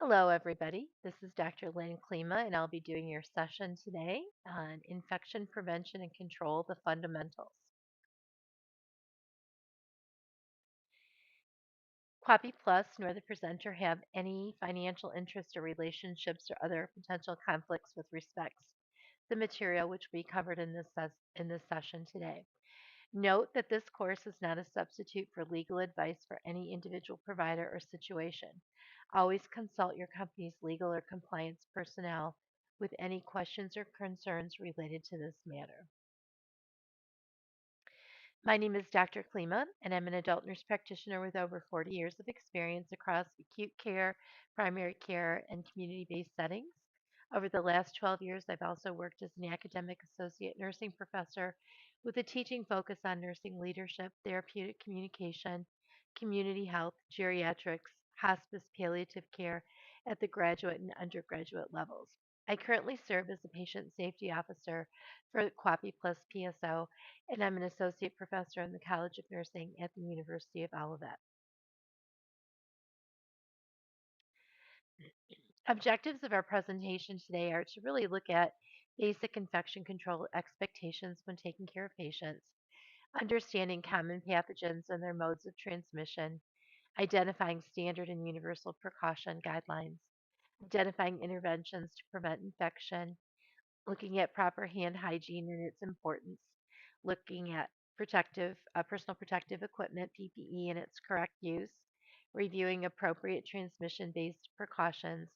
Hello, everybody. This is Dr. Lynn Klima, and I'll be doing your session today on infection prevention and control, the fundamentals. QAPIplus nor the presenter have any financial interest or relationships or other potential conflicts with respects to the material which we covered in this session today. Note that this course is not a substitute for legal advice for any individual provider or situation. Always consult your company's legal or compliance personnel with any questions or concerns related to this matter. My name is Dr. Klima, and I'm an adult nurse practitioner with over 40 years of experience across acute care, primary care, and community based settings. Over the last 12 years, I've also worked as an academic associate nursing professor with a teaching focus on nursing leadership, therapeutic communication, community health, geriatrics, hospice, palliative care at the graduate and undergraduate levels. I currently serve as a patient safety officer for QAPI Plus PSO, and I'm an associate professor in the College of Nursing at the University of Olivet. Objectives of our presentation today are to really look at basic infection control expectations when taking care of patients, understanding common pathogens and their modes of transmission, identifying standard and universal precaution guidelines, identifying interventions to prevent infection, looking at proper hand hygiene and its importance, looking at personal protective equipment, PPE, and its correct use, reviewing appropriate transmission-based precautions,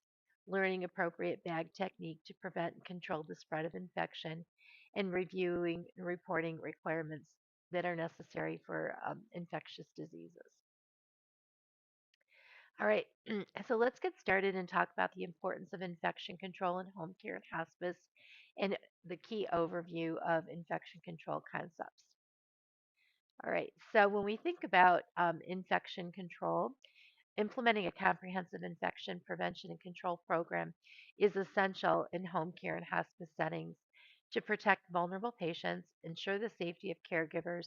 learning appropriate bag technique to prevent and control the spread of infection, and reviewing and reporting requirements that are necessary for infectious diseases. All right, so let's get started and talk about the importance of infection control in home care and hospice and the key overview of infection control concepts. All right, so when we think about infection control, implementing a comprehensive infection prevention and control program is essential in home care and hospice settings to protect vulnerable patients, ensure the safety of caregivers,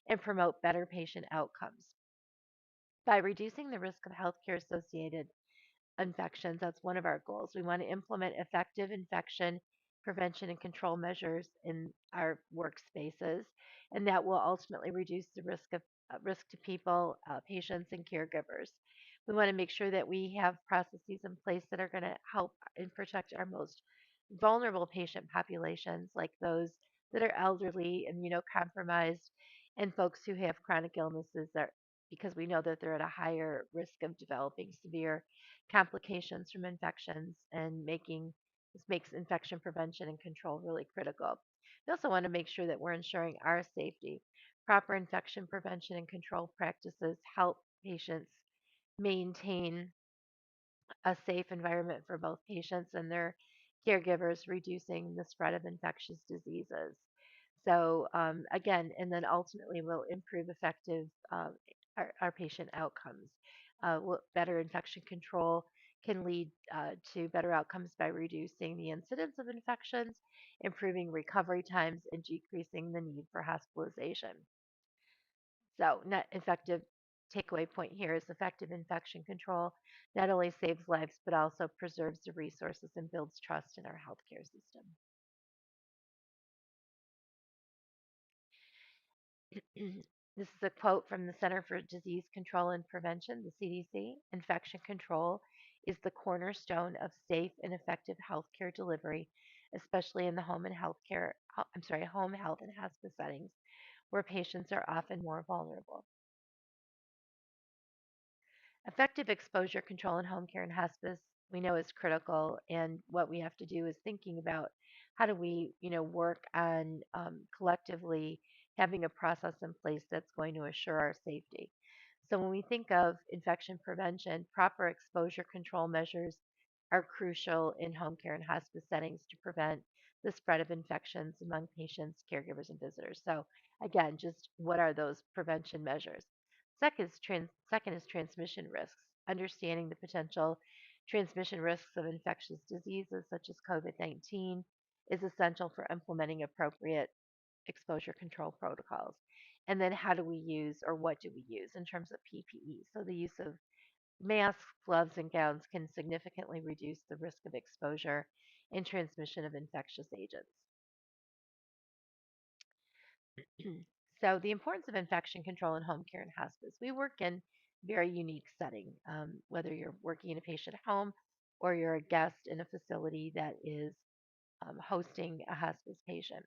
and promote better patient outcomes. By reducing the risk of healthcare associated infections. That's one of our goals. We want to implement effective infection prevention and control measures in our workspaces, and that will ultimately reduce the risk to people, patients, and caregivers. We want to make sure that we have processes in place that are going to help and protect our most vulnerable patient populations, like those that are elderly, immunocompromised, and folks who have chronic illnesses that because we know that they're at a higher risk of developing severe complications from infections and making this makes infection prevention and control really critical. We also want to make sure that we're ensuring our safety. Proper infection prevention and control practices help patients maintain a safe environment for both patients and their caregivers, reducing the spread of infectious diseases. So again, and then ultimately will improve effective our patient outcomes. Better infection control can lead to better outcomes by reducing the incidence of infections, improving recovery times, and decreasing the need for hospitalization. So, net effective takeaway point here is effective infection control not only saves lives but also preserves the resources and builds trust in our healthcare system. This is a quote from the Center for Disease Control and Prevention, the CDC. Infection control is the cornerstone of safe and effective healthcare delivery, especially in the home health and hospice settings where patients are often more vulnerable. Effective exposure control in home care and hospice, we know is critical, and what we have to do is thinking about how do we, work on collectively having a process in place that's going to assure our safety. So when we think of infection prevention, proper exposure control measures are crucial in home care and hospice settings to prevent the spread of infections among patients, caregivers, and visitors. So again, just what are those prevention measures? Second is transmission risks. Understanding the potential transmission risks of infectious diseases such as COVID-19 is essential for implementing appropriate exposure control protocols. And then how do we use or what do we use in terms of PPE? So the use of Masks, gloves, and gowns can significantly reduce the risk of exposure and transmission of infectious agents. So, the importance of infection control in home care and hospice. We work in very unique setting, whether you're working in a patient home or you're a guest in a facility that is hosting a hospice patient.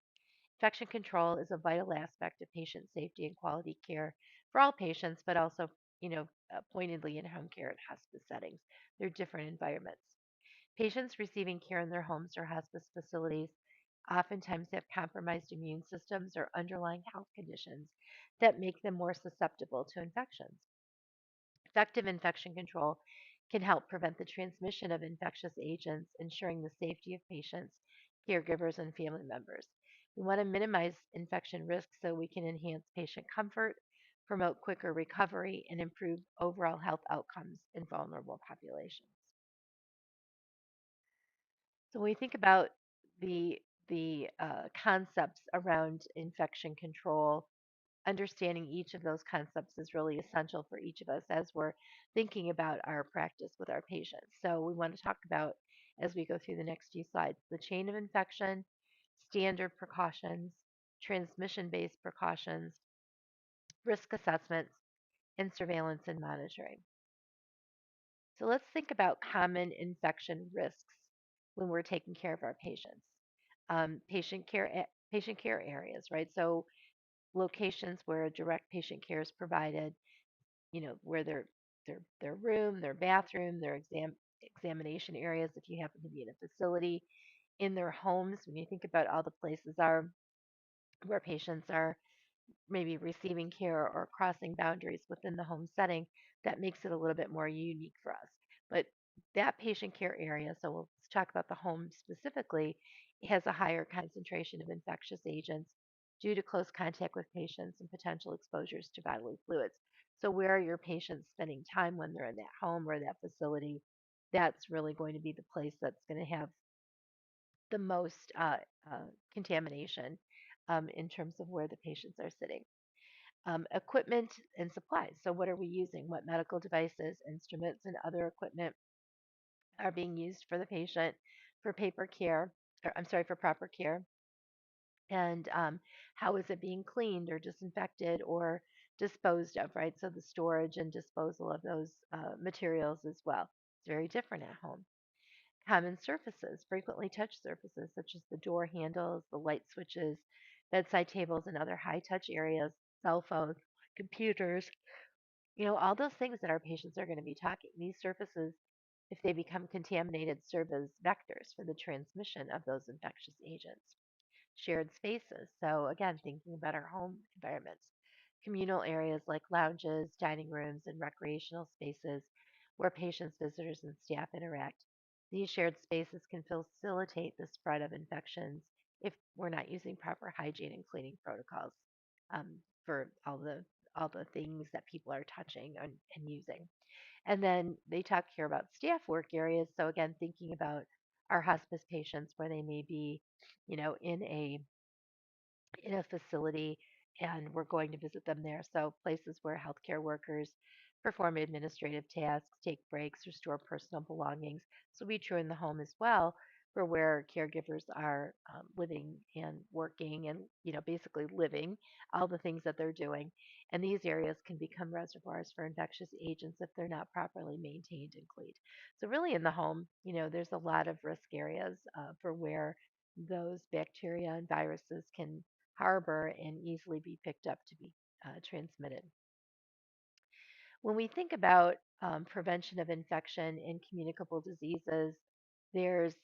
Infection control is a vital aspect of patient safety and quality care for all patients, but also, pointedly in home care and hospice settings. They're different environments. Patients receiving care in their homes or hospice facilities oftentimes have compromised immune systems or underlying health conditions that make them more susceptible to infections. Effective infection control can help prevent the transmission of infectious agents, ensuring the safety of patients, caregivers, and family members. We want to minimize infection risks so we can enhance patient comfort, promote quicker recovery, and improve overall health outcomes in vulnerable populations. So when we think about the concepts around infection control, understanding each of those concepts is really essential for each of us as we're thinking about our practice with our patients. So we want to talk about, as we go through the next few slides, the chain of infection, standard precautions, transmission-based precautions, risk assessments, and surveillance and monitoring. So let's think about common infection risks when we're taking care of our patients. Patient care areas, right? So locations where direct patient care is provided, where their room, their bathroom, their examination areas if you happen to be in a facility, in their homes. When you think about all the places are where patients are maybe receiving care or crossing boundaries within the home setting, that makes it a little bit more unique for us. But that patient care area, so we'll talk about the home specifically, has a higher concentration of infectious agents due to close contact with patients and potential exposures to bodily fluids. So, where are your patients spending time when they're in that home or that facility? That's really going to be the place that's going to have the most contamination in terms of where the patients are sitting. Equipment and supplies. So, what are we using? What medical devices, instruments, and other equipment are being used for the patient for paper care? Or, I'm sorry, for proper care. And how is it being cleaned or disinfected or disposed of, right? So, the storage and disposal of those materials as well. It's very different at home. Common surfaces, frequently touched surfaces such as the door handles, the light switches, bedside tables, and other high touch areas, cell phones, computers, all those things that our patients are going to be talking. These surfaces, if they become contaminated, serve as vectors for the transmission of those infectious agents. Shared spaces. So, again, thinking about our home environments, communal areas like lounges, dining rooms, and recreational spaces where patients, visitors, and staff interact. These shared spaces can facilitate the spread of infections if we're not using proper hygiene and cleaning protocols um, for all the things that people are touching and using. And then they talk here about staff work areas. So again, thinking about our hospice patients where they may be, in a facility and we're going to visit them there. So, places where healthcare workers perform administrative tasks, take breaks, or store personal belongings. So, be true in the home as well, for where caregivers are living and working and, basically living all the things that they're doing. And these areas can become reservoirs for infectious agents if they're not properly maintained and cleaned. So, really, in the home, there's a lot of risk areas for where those bacteria and viruses can harbor and easily be picked up to be transmitted. When we think about prevention of infection and communicable diseases, there's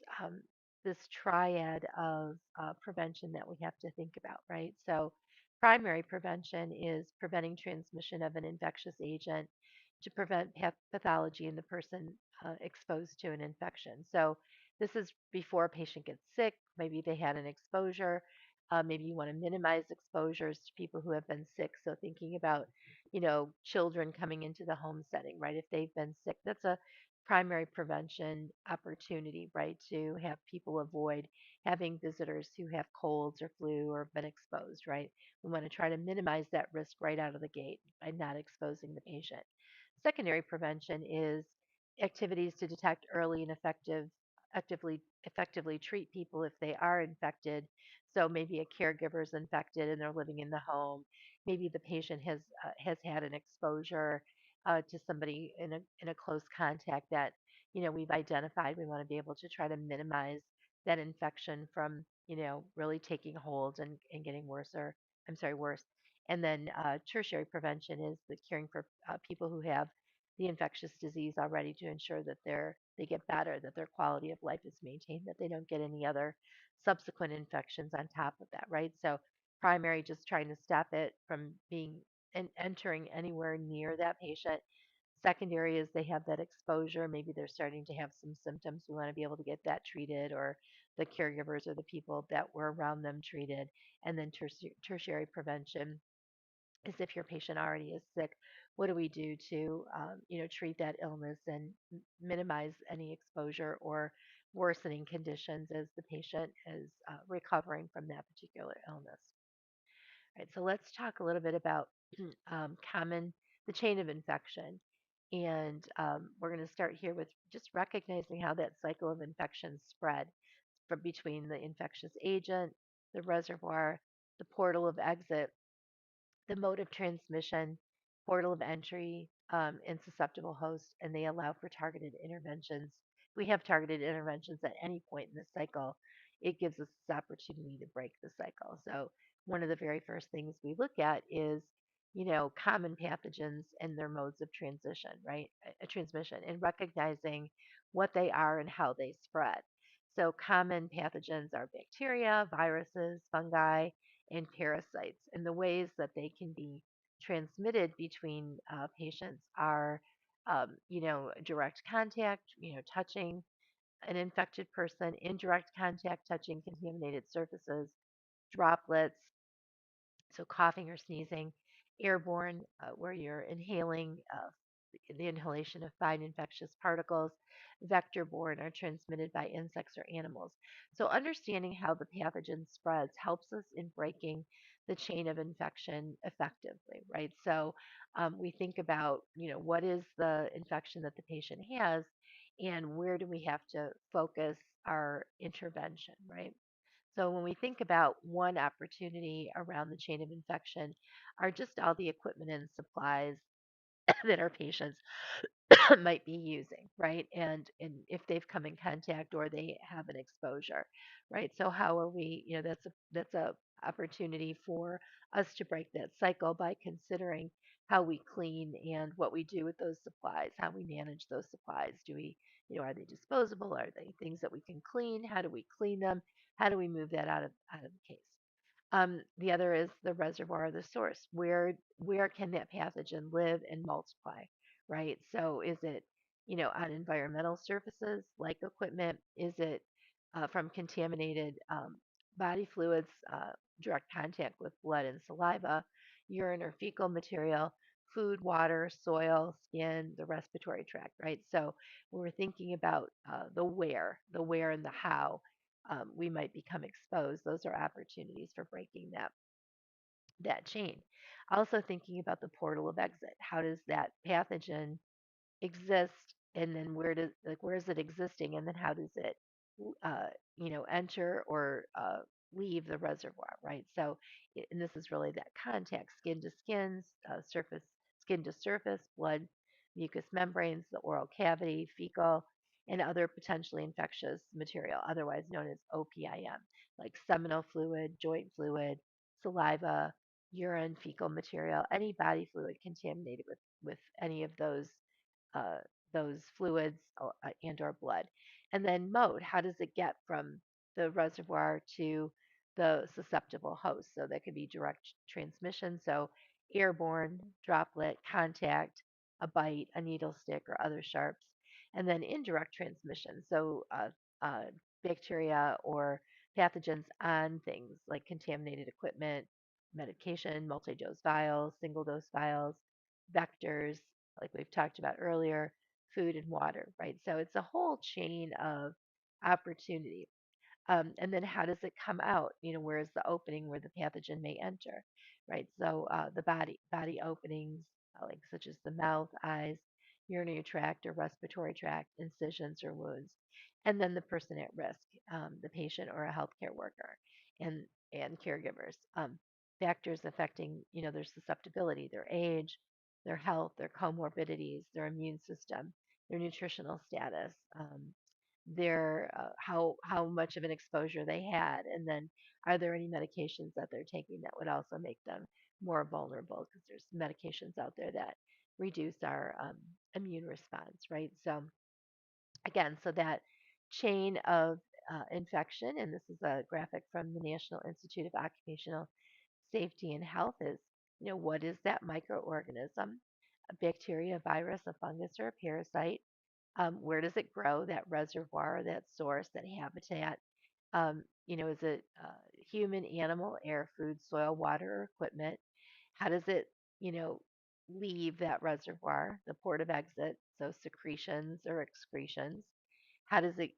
this triad of prevention that we have to think about, right? So, primary prevention is preventing transmission of an infectious agent to prevent pathology in the person exposed to an infection. So, this is before a patient gets sick. Maybe they had an exposure. Maybe you want to minimize exposures to people who have been sick. So, thinking about children coming into the home setting, right? If they've been sick, that's a primary prevention opportunity, right? To have people avoid having visitors who have colds or flu or been exposed, right? We want to try to minimize that risk right out of the gate by not exposing the patient. Secondary prevention is activities to detect early and effectively treat people if they are infected. So maybe a caregiver is infected and they're living in the home. Maybe the patient has had an exposure to somebody in a close contact that we've identified. We want to be able to try to minimize that infection from really taking hold and getting worse, or I'm sorry, worse. And then tertiary prevention is the caring for people who have the infectious disease already to ensure that they get better, that their quality of life is maintained, that they don't get any other subsequent infections on top of that, right? So primary, just trying to stop it from being and entering anywhere near that patient. Secondary is they have that exposure. Maybe they're starting to have some symptoms. We want to be able to get that treated, or the caregivers or the people that were around them treated. And then tertiary prevention is if your patient already is sick, what do we do to treat that illness and minimize any exposure or worsening conditions as the patient is recovering from that particular illness. Right, so let's talk a little bit about common the chain of infection, and we're going to start here with just recognizing how that cycle of infection spread from between the infectious agent, the reservoir, the portal of exit, the mode of transmission, portal of entry, and susceptible host, and they allow for targeted interventions. We have targeted interventions at any point in the cycle. It gives us this opportunity to break the cycle. So one of the very first things we look at is, common pathogens and their modes of transition, right? Transmission, and recognizing what they are and how they spread. So common pathogens are bacteria, viruses, fungi, and parasites. And the ways that they can be transmitted between patients are, direct contact, touching an infected person, indirect contact, touching contaminated surfaces, droplets, so coughing or sneezing, airborne, where you're inhaling the inhalation of fine infectious particles, vector borne are transmitted by insects or animals. So understanding how the pathogen spreads helps us in breaking the chain of infection effectively, right? So we think about, what is the infection that the patient has and where do we have to focus our intervention, right? So when we think about one opportunity around the chain of infection are just all the equipment and supplies that our patients might be using, right? And if they've come in contact or they have an exposure, right? So how are we, that's a opportunity for us to break that cycle by considering how we clean and what we do with those supplies, how we manage those supplies. Do we, are they disposable? Are they things that we can clean? How do we clean them? How do we move that out of the case? The other is the reservoir or the source. Where can that pathogen live and multiply, right? So is it, on environmental surfaces like equipment? Is it from contaminated body fluids, direct contact with blood and saliva, urine or fecal material, food, water, soil, skin, the respiratory tract, right? So when we're thinking about the where and the how, we might become exposed. Those are opportunities for breaking that chain. Also thinking about the portal of exit. How does that pathogen exist, and then where is it existing, and then how does it uh, enter or leave the reservoir, right? So and this is really that contact, skin to skin, surface, skin to surface, blood, mucous membranes, the oral cavity, fecal, and other potentially infectious material, otherwise known as OPIM, like seminal fluid, joint fluid, saliva, urine, fecal material, any body fluid contaminated with any of uh, those fluids and or blood. And then mode, how does it get from the reservoir to the susceptible host? So that could be direct transmission, so airborne, droplet, contact, a bite, a needle stick, or other sharps. And then indirect transmission, so bacteria or pathogens on things like contaminated equipment, medication, multi-dose vials, single dose vials, vectors, like we've talked about earlier, food and water, right? So it's a whole chain of opportunity. And then how does it come out? Where is the opening where the pathogen may enter, right? So the body openings, like such as the mouth, eyes, urinary tract or respiratory tract incisions or wounds, and then the person at risk, the patient or a healthcare worker, and caregivers. Factors affecting, their susceptibility, their age, their health, their comorbidities, their immune system, their nutritional status, their how much of an exposure they had, and then are there any medications that they're taking that would also make them more vulnerable? Because there's medications out there that reduce our immune response, right? So again, so that chain of infection, and this is a graphic from the National Institute of Occupational Safety and Health, is, what is that microorganism? A bacteria, a virus, a fungus, or a parasite? Where does it grow? That reservoir, that source, that habitat. Is it human, animal, air, food, soil, water, or equipment? How does it, you know, leave that reservoir, the port of exit? So secretions or excretions. How does it,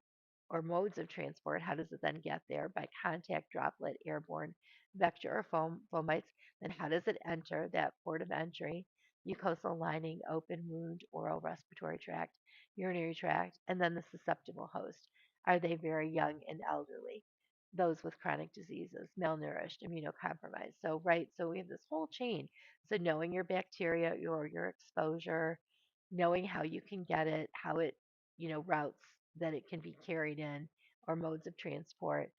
or modes of transport, how does it then get there? By contact, droplet, airborne, vector, or fomites. Then how does it enter that port of entry? Mucosal lining, open wound, oral respiratory tract, urinary tract, and then the susceptible host. Are they very young and elderly? Those with chronic diseases, malnourished, immunocompromised. So, right, so we have this whole chain. So, knowing your bacteria, your exposure, knowing how you can get it, how it, routes that it can be carried in, or modes of transport,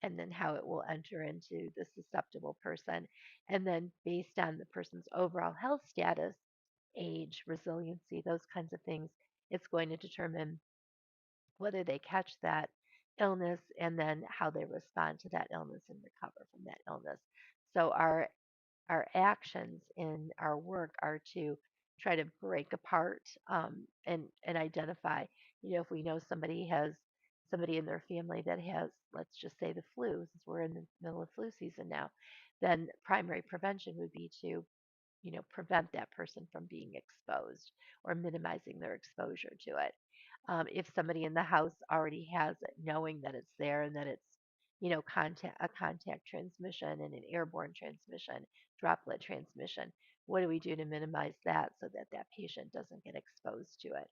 and then how it will enter into the susceptible person. And then, based on the person's overall health status, age, resiliency, those kinds of things, it's going to determine whether they catch that illness and then how they respond to that illness and recover from that illness. So our actions in our work are to try to break apart, and identify. If we know somebody in their family that has, let's just say, the flu, since we're in the middle of flu season now, then primary prevention would be to, prevent that person from being exposed or minimizing their exposure to it. If somebody in the house already has it, knowing that it's there and that it's, a contact transmission and an airborne transmission, droplet transmission, what do we do to minimize that so that that patient doesn't get exposed to it?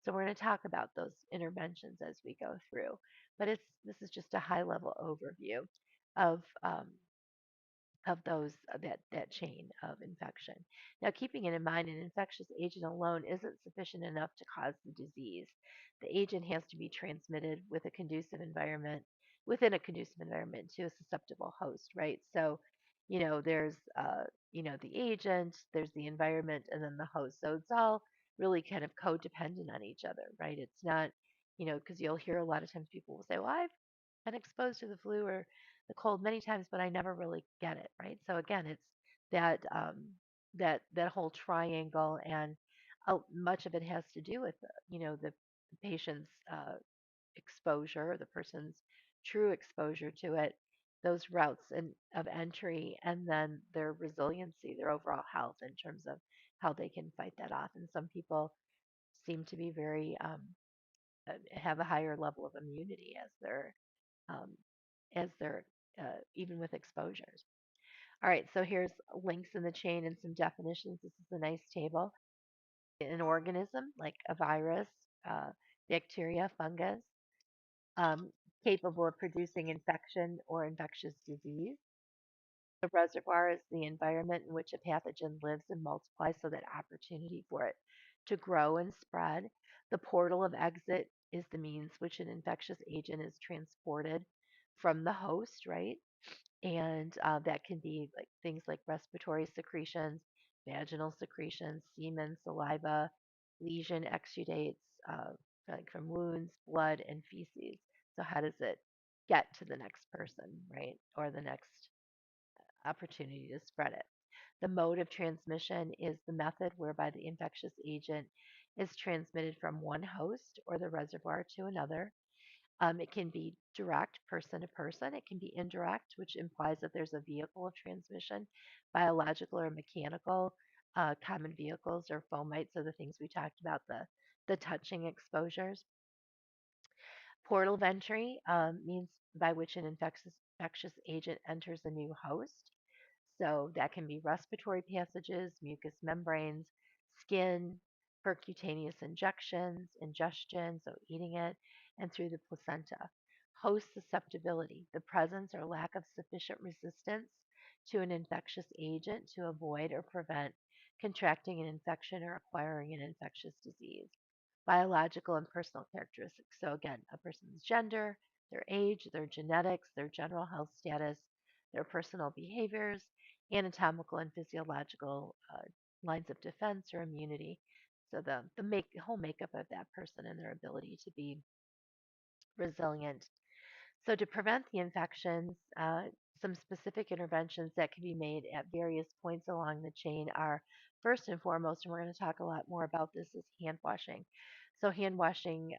So we're going to talk about those interventions as we go through, but this is just a high level overview of those, that chain of infection. Now, keeping it in mind, an infectious agent alone isn't sufficient enough to cause the disease. The agent has to be transmitted within a conducive environment to a susceptible host, right? So, there's the agent, there's the environment, and then the host. So it's all really kind of codependent on each other, right? It's not, because you'll hear a lot of times people will say, "Well, I've been exposed to the flu or the cold many times, but I never really get it," right? So again, it's that that whole triangle, and much of it has to do with the patient's exposure, the person's true exposure to it, those routes of entry, and then their resiliency, their overall health in terms of how they can fight that off. And some people seem to be very have a higher level of immunity um, as they're even with exposures. All right, so here's links in the chain and some definitions. This is a nice table. An organism like a virus, uh, bacteria, fungus, um, capable of producing infection or infectious disease. The reservoir is the environment in which a pathogen lives and multiplies, so that opportunity for it to grow and spread. The portal of exit is the means which an infectious agent is transported from the host, right? And that can be like things like respiratory secretions, vaginal secretions, semen, saliva, lesion exudates, like from wounds, blood, and feces. So how does it get to the next person, right, or the next opportunity to spread it? The mode of transmission is the method whereby the infectious agent is transmitted from one host or the reservoir to another. It can be direct, person to person. It can be indirect, which implies that there's a vehicle of transmission, biological or mechanical. Common vehicles or fomites are the things we talked about, the touching exposures. Portal of entry means by which an infectious agent enters a new host. So that can be respiratory passages, mucous membranes, skin, percutaneous injections, ingestion, so eating it, and through the placenta. Host susceptibility, the presence or lack of sufficient resistance to an infectious agent to avoid or prevent contracting an infection or acquiring an infectious disease. Biological and personal characteristics. So, again, a person's gender, their age, their genetics, their general health status, their personal behaviors, anatomical and physiological lines of defense or immunity. So, the whole makeup of that person and their ability to be resilient. So, to prevent the infections, some specific interventions that can be made at various points along the chain are first and foremost, and we're going to talk a lot more about this, is hand washing. So, hand washing,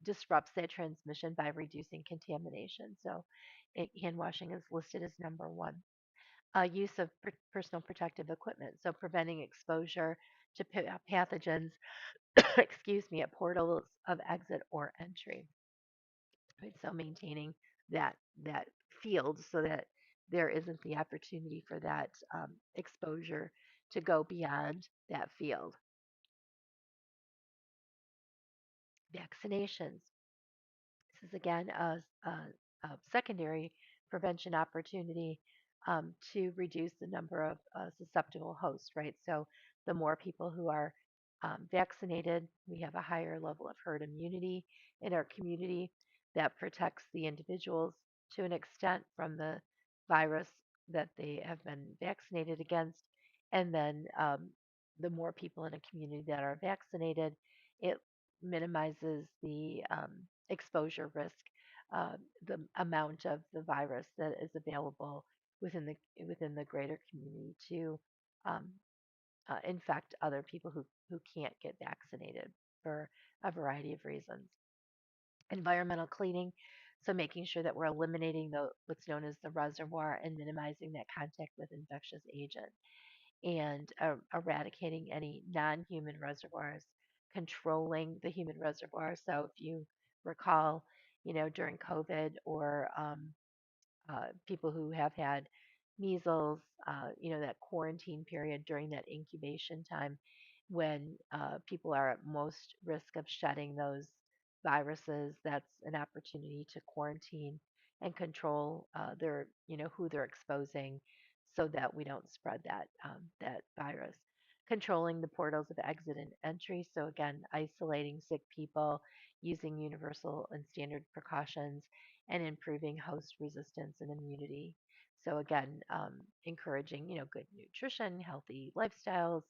disrupts that transmission by reducing contamination. So, hand washing is listed as number one. Use of personal protective equipment, so preventing exposure to pathogens, excuse me, at portals of exit or entry. Right? So maintaining that that field so that there isn't the opportunity for that exposure to go beyond that field. Vaccinations. This is again a secondary prevention opportunity to reduce the number of susceptible hosts, right? So the more people who are vaccinated, we have a higher level of herd immunity in our community that protects the individuals to an extent from the virus that they have been vaccinated against. And then the more people in a community that are vaccinated, it minimizes the exposure risk, uh, the amount of the virus that is available within the greater community to um, infect other people who can't get vaccinated for a variety of reasons. Environmental cleaning, so making sure that we're eliminating what's known as the reservoir and minimizing that contact with infectious agent and eradicating any non-human reservoirs, controlling the human reservoir. So if you recall, during COVID or people who have had measles, that quarantine period during that incubation time when people are at most risk of shedding those viruses, that's an opportunity to quarantine and control who they're exposing so that we don't spread that virus. Controlling the portals of exit and entry. So again, isolating sick people, using universal and standard precautions, and improving host resistance and immunity. So again, encouraging good nutrition, healthy lifestyles,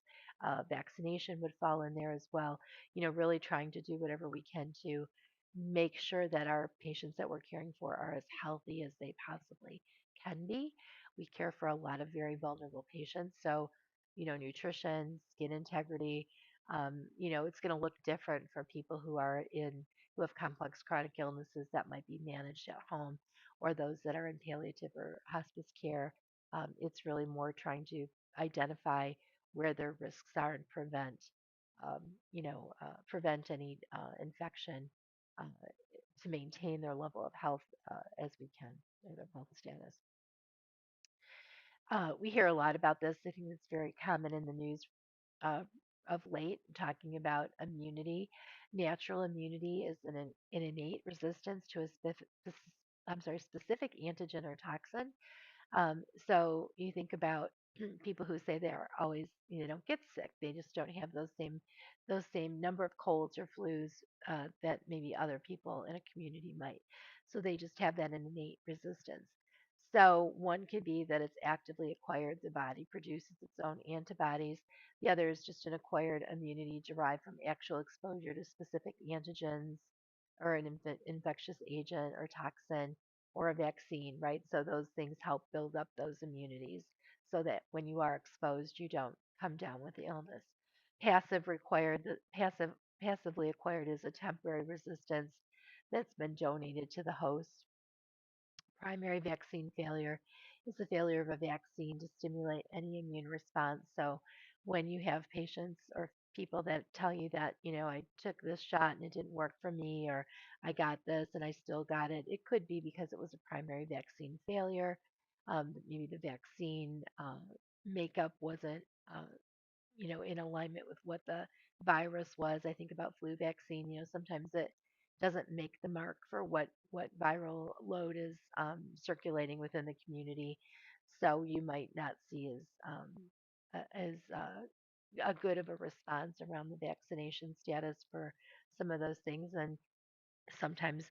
vaccination would fall in there as well. Really trying to do whatever we can to make sure that our patients that we're caring for are as healthy as they possibly can be. We care for a lot of very vulnerable patients, so nutrition, skin integrity. It's going to look different for people who have complex chronic illnesses that might be managed at home or those that are in palliative or hospice care. It's really more trying to identify where their risks are and prevent any infection uh, to maintain their level of health as we can, or their health status. We hear a lot about this. I think it's very common in the news uh, of late, talking about immunity. Natural immunity is an innate resistance to a specific antigen or toxin. So you think about people who say they're always, don't get sick. They just don't have those same number of colds or flus that maybe other people in a community might. So they just have that innate resistance. So one could be that it's actively acquired. The body produces its own antibodies. The other is just an acquired immunity derived from actual exposure to specific antigens or an infectious agent or toxin or a vaccine, right? So those things help build up those immunities so that when you are exposed, you don't come down with the illness. Passively acquired is a temporary resistance that's been donated to the host. Primary vaccine failure is the failure of a vaccine to stimulate any immune response. So when you have patients or people that tell you that, I took this shot and it didn't work for me, or I got this and I still got it, it could be because it was a primary vaccine failure. Maybe the vaccine makeup wasn't in alignment with what the virus was. I think about flu vaccine, sometimes it doesn't make the mark for what viral load is circulating within the community. So you might not see as a good of a response around the vaccination status for some of those things. And sometimes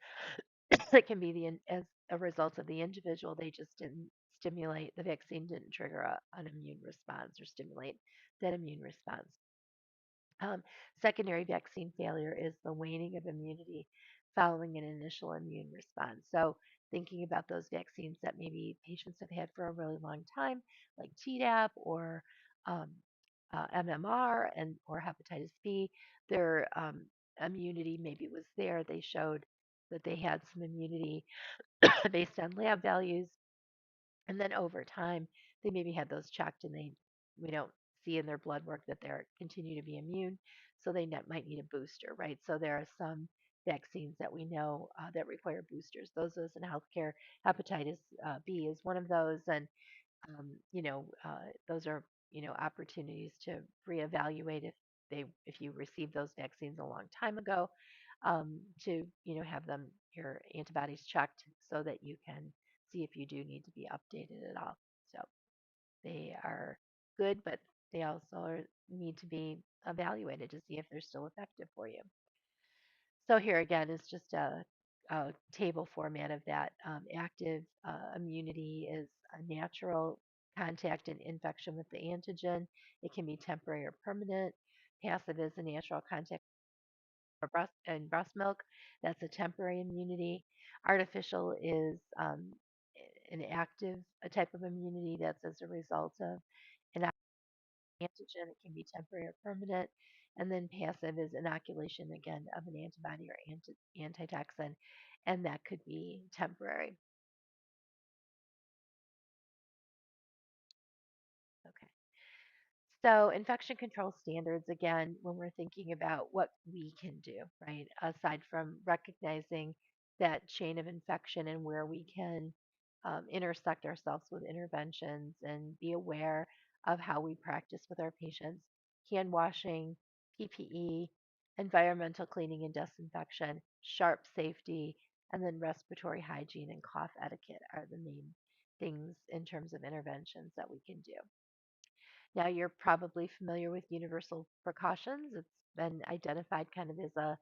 it can be as a result of the individual. They just didn't stimulate, the vaccine didn't trigger an immune response or stimulate that immune response. Um, Secondary vaccine failure is the waning of immunity following an initial immune response. So, thinking about those vaccines that maybe patients have had for a really long time, like Tdap or um, MMR and or hepatitis B, their immunity maybe was there. They showed that they had some immunity based on lab values, and then over time, they maybe had those checked, and we don't see in their blood work that they're continue to be immune, so they might need a booster, right? So there are some vaccines that we know that require boosters. Those of us in healthcare, hepatitis B is one of those, and those are opportunities to reevaluate if you received those vaccines a long time ago, to have them your antibodies checked so that you can see if you do need to be updated at all. So they are good, but they also need to be evaluated to see if they're still effective for you. So here again is just a table format of that. Active immunity is a natural contact and infection with the antigen. It can be temporary or permanent. Passive is a natural contact for breast milk. That's a temporary immunity. Artificial is an active a type of immunity that's as a result of an antigen. It can be temporary or permanent. And then passive is inoculation, again, of an antibody or antitoxin, and that could be temporary. Okay. So, infection control standards, again, when we're thinking about what we can do, right, aside from recognizing that chain of infection and where we can intersect ourselves with interventions and be aware of how we practice with our patients, hand washing, PPE, environmental cleaning and disinfection, sharp safety, and then respiratory hygiene and cough etiquette are the main things in terms of interventions that we can do. Now, you're probably familiar with universal precautions. It's been identified kind of as a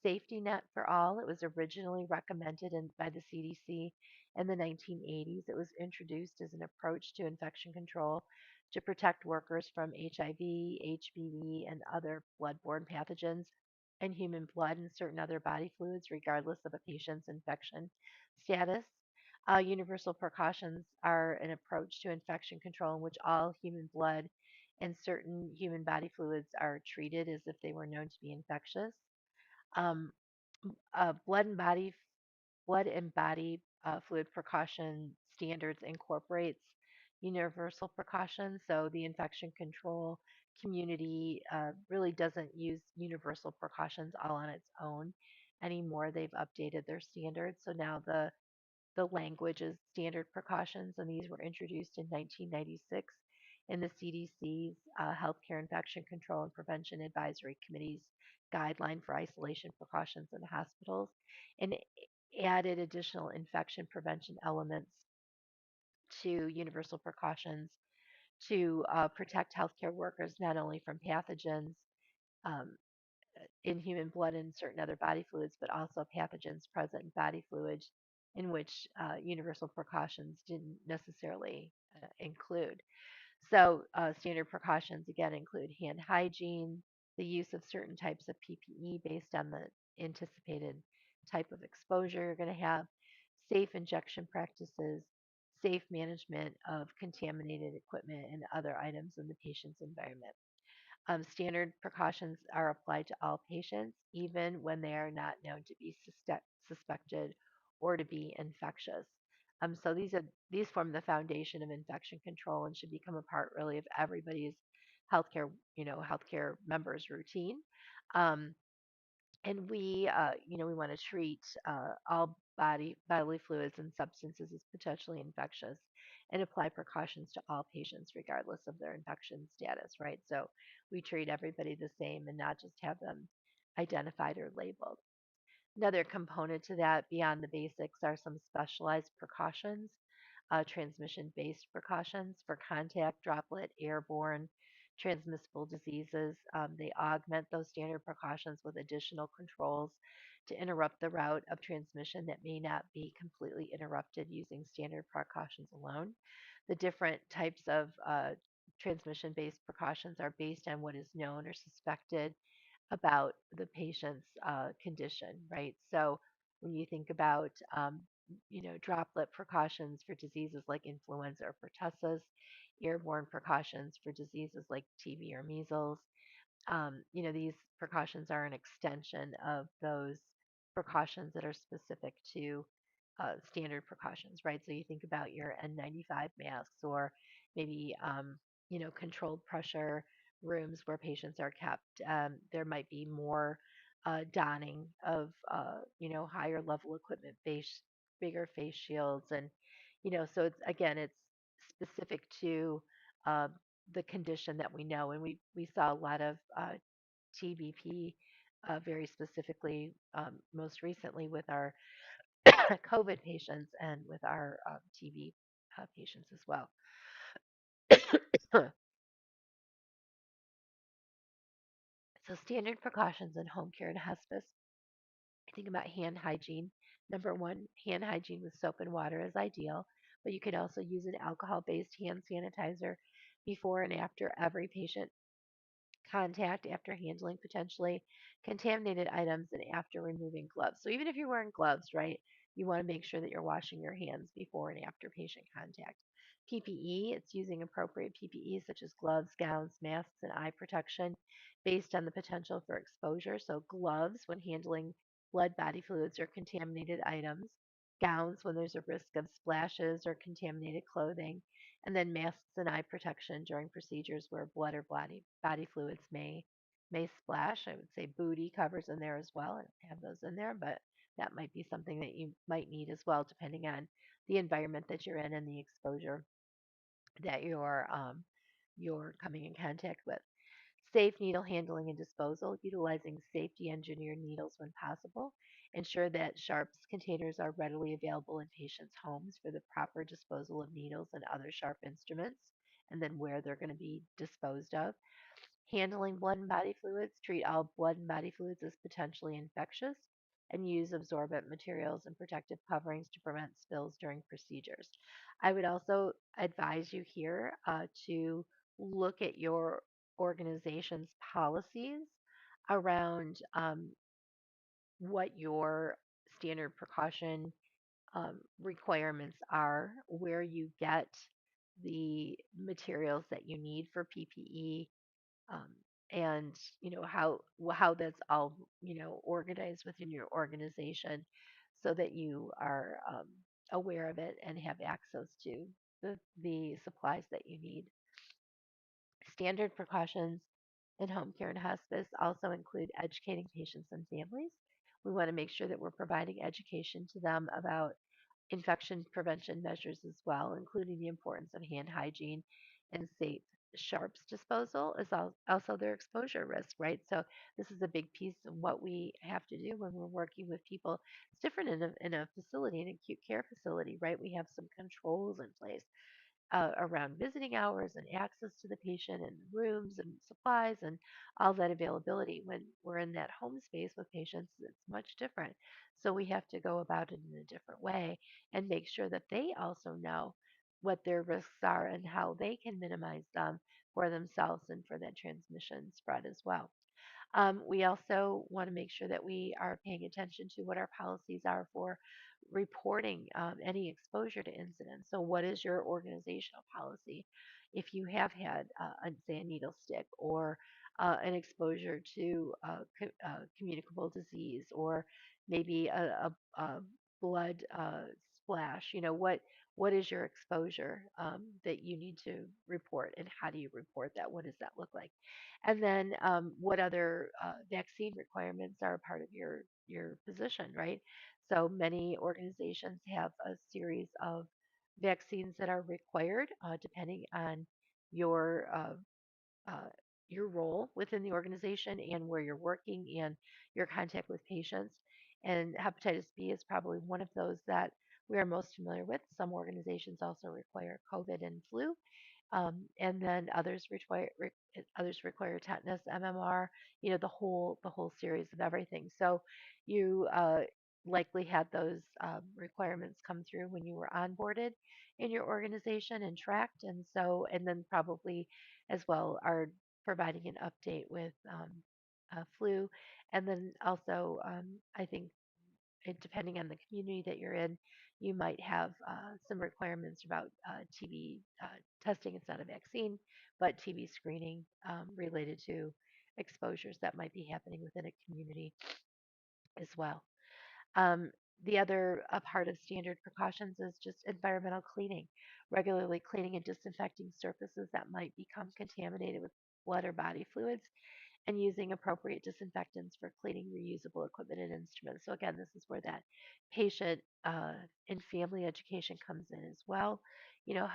safety net for all. It was originally recommended by the CDC in the 1980s. It was introduced as an approach to infection control to protect workers from HIV, HBV, and other bloodborne pathogens in human blood and certain other body fluids, regardless of a patient's infection status. Universal precautions are an approach to infection control in which all human blood and certain human body fluids are treated as if they were known to be infectious. Um, uh, blood and body fluid precaution standards incorporates universal precautions. So the infection control community really doesn't use universal precautions all on its own anymore. They've updated their standards. So now the language is standard precautions, and these were introduced in 1996 in the CDC's Healthcare Infection Control and Prevention Advisory Committee's guideline for isolation precautions in hospitals, and added additional infection prevention elements to universal precautions to protect healthcare workers not only from pathogens um, in human blood and certain other body fluids, but also pathogens present in body fluids in which universal precautions didn't necessarily include. So, standard precautions again include hand hygiene, the use of certain types of PPE based on the anticipated type of exposure you're going to have, safe injection practices, safe management of contaminated equipment and other items in the patient's environment. Standard precautions are applied to all patients, even when they are not known to be suspected or to be infectious. So these form the foundation of infection control and should become a part really of everybody's healthcare members' routine. Um, And we want to treat all bodily fluids and substances as potentially infectious, and apply precautions to all patients regardless of their infection status, right? So we treat everybody the same and not just have them identified or labeled. Another component to that, beyond the basics, are some specialized precautions, transmission based precautions for contact, droplet, airborne, transmissible diseases. They augment those standard precautions with additional controls to interrupt the route of transmission that may not be completely interrupted using standard precautions alone. The different types of transmission based precautions are based on what is known or suspected about the patient's condition, right? So when you think about, droplet precautions for diseases like influenza or pertussis, airborne precautions for diseases like TB or measles, these precautions are an extension of those precautions that are specific to standard precautions, right? So you think about your N95 masks, or maybe, controlled pressure rooms where patients are kept. There might be more donning of, higher level equipment, bigger face shields, and, so it's specific to uh, the condition that we know. And we saw a lot of TBP, very specifically, most recently with our COVID patients and with our TB patients as well. So, standard precautions in home care and hospice. I think about hand hygiene. Number one, hand hygiene with soap and water is ideal, but you can also use an alcohol based hand sanitizer before and after every patient contact, after handling potentially contaminated items, and after removing gloves. So even if you're wearing gloves, right, you want to make sure that you're washing your hands before and after patient contact. PPE, it's using appropriate PPE such as gloves, gowns, masks, and eye protection based on the potential for exposure. So gloves when handling blood, body fluids, or contaminated items. Gowns when there's a risk of splashes or contaminated clothing, and then masks and eye protection during procedures where blood or body fluids may splash. I would say booty covers in there as well, and have those in there, but that might be something that you might need as well, depending on the environment that you're in and the exposure that you're coming in contact with. Safe needle handling and disposal, utilizing safety engineered needles when possible. Ensure that sharps containers are readily available in patients' homes for the proper disposal of needles and other sharp instruments, and then where they're going to be disposed of. Handling blood and body fluids, treat all blood and body fluids as potentially infectious, and use absorbent materials and protective coverings to prevent spills during procedures. I would also advise you here to look at your organization's policies around what your standard precaution requirements are, where you get the materials that you need for PPE, um, and how that's all organized within your organization, so that you are aware of it and have access to the supplies that you need. Standard precautions in home care and hospice also include educating patients and families. We want to make sure that we're providing education to them about infection prevention measures as well, including the importance of hand hygiene and safe sharps disposal, is also their exposure risk, right? So this is a big piece of what we have to do when we're working with people. It's different in a facility, an acute care facility, right? We have some controls in place around visiting hours and access to the patient and rooms and supplies and all that availability. When we're in that home space with patients, it's much different. So we have to go about it in a different way and make sure that they also know what their risks are and how they can minimize them for themselves and for that transmission spread as well. We also want to make sure that we are paying attention to what our policies are for reporting any exposure to incidents. So, what is your organizational policy if you have had, say, a needle stick, or an exposure to communicable disease, or maybe a blood splash? What is your exposure that you need to report, and how do you report that? What does that look like? And then what other vaccine requirements are a part of your position, right? So many organizations have a series of vaccines that are required depending on your uh, your role within the organization and where you're working and your contact with patients. And hepatitis B is probably one of those that we are most familiar with. Some organizations also require COVID and flu, and then others require tetanus, MMR, the whole series of everything. So you likely had those requirements come through when you were onboarded in your organization and tracked, and then probably as well are providing an update with flu, and then also I think depending on the community that you're in, you might have some requirements about TB testing. It's not a vaccine, but TB screening related to exposures that might be happening within a community as well. Um, the other part of standard precautions is just environmental cleaning, regularly cleaning and disinfecting surfaces that might become contaminated with blood or body fluids, and using appropriate disinfectants for cleaning reusable equipment and instruments. So again, this is where that patient and family education comes in as well.